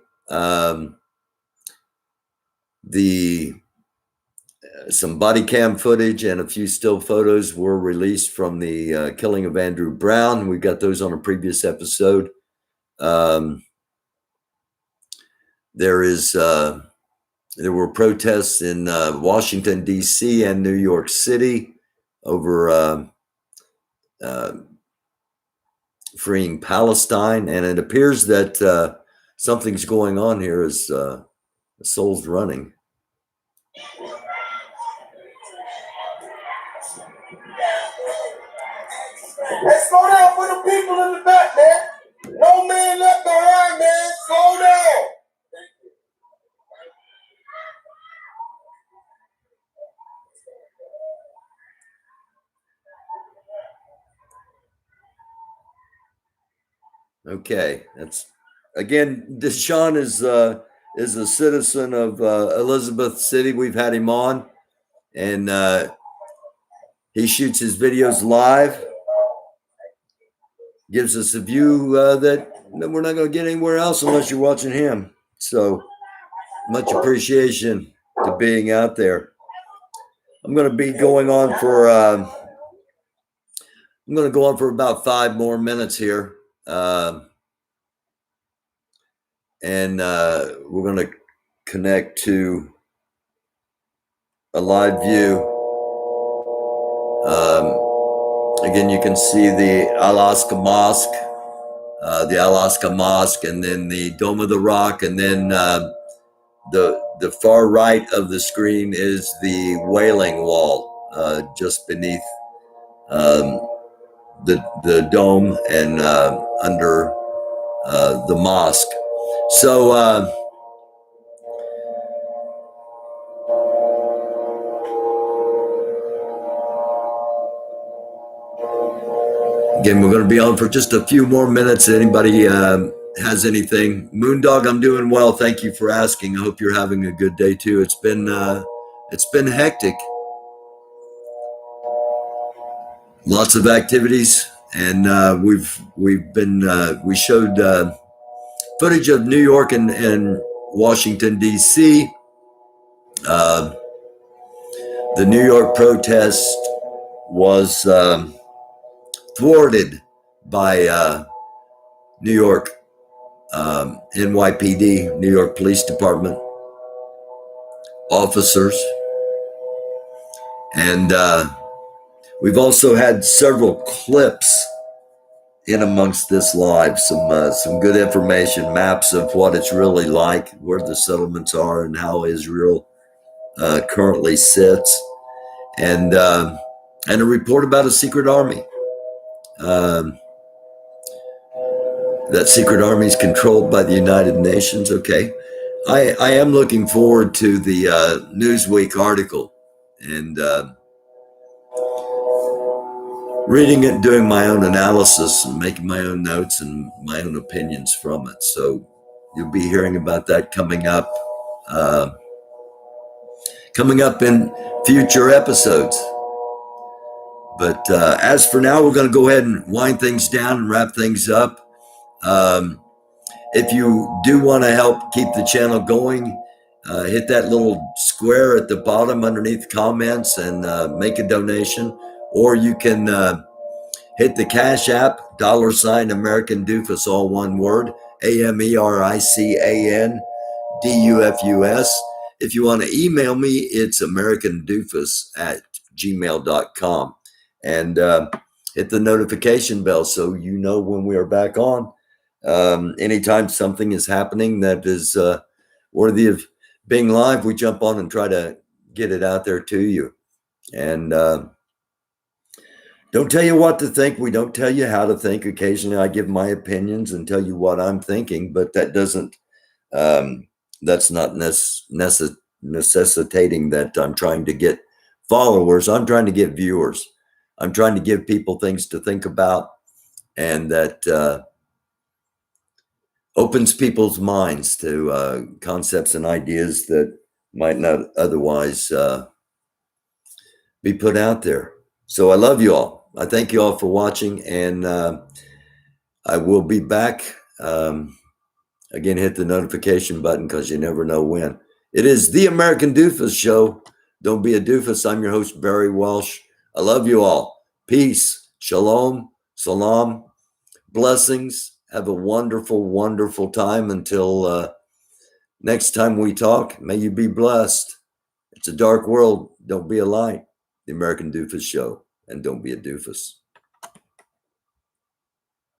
Some body cam footage and a few still photos were released from the killing of Andrew Brown. We got those on a previous episode. There were protests in Washington, D.C. and New York City over freeing Palestine. And it appears that something's going on here as the soul's running.
Hey, slow down for the people in the back, man. No man left behind, man. Slow down.
Okay, that's again. Deshaun is a citizen of Elizabeth City. We've had him on, and he shoots his videos live. Gives us a view that we're not going to get anywhere else unless you're watching him. So much appreciation to being out there. I'm going to be going on for. I'm going to go on for about 5 more minutes here. And we're going to connect to a live view. Again, you can see the Alaska Mosque, and then the Dome of the Rock, and then the far right of the screen is the Wailing Wall, just beneath the dome and under the mosque. So again, we're going to be on for just a few more minutes. Anybody has anything? Moondog, I'm doing well. Thank you for asking. I hope you're having a good day too. It's been hectic. Lots of activities, and we showed footage of New York and Washington, D.C. The New York protest was thwarted by New York NYPD, New York Police Department officers. And we've also had several clips in amongst this live, some good information, maps of what it's really like, where the settlements are, and how Israel currently sits, and a report about a secret army. That secret army is controlled by the United Nations. Okay, I am looking forward to the Newsweek article and reading it, doing my own analysis, and making my own notes and my own opinions from it. So you'll be hearing about that coming up in future episodes. But as for now, we're going to go ahead and wind things down and wrap things up. If you do want to help keep the channel going, hit that little square at the bottom underneath comments and make a donation. Or you can hit the Cash App, $ American Doofus, all one word, AmericanDufus. If you want to email me, it's americandoofus@gmail.com. And hit the notification bell so you know when we are back on. Anytime something is happening that is worthy of being live, we jump on and try to get it out there to you. And don't tell you what to think. We don't tell you how to think. Occasionally I give my opinions and tell you what I'm thinking, but that doesn't, that's not necessitating that I'm trying to get followers. I'm trying to get viewers. I'm trying to give people things to think about, and that opens people's minds to concepts and ideas that might not otherwise be put out there. So I love you all. I thank you all for watching, and I will be back. Again, hit the notification button because you never know when. It is the American Doofus Show. Don't be a doofus. I'm your host, Barry Walsh. I love you all. Peace, shalom, salam, blessings, Have a wonderful, wonderful time until next time we talk. May you be blessed. It's a dark world. Don't be a light. The American Doofus Show. And don't be a doofus.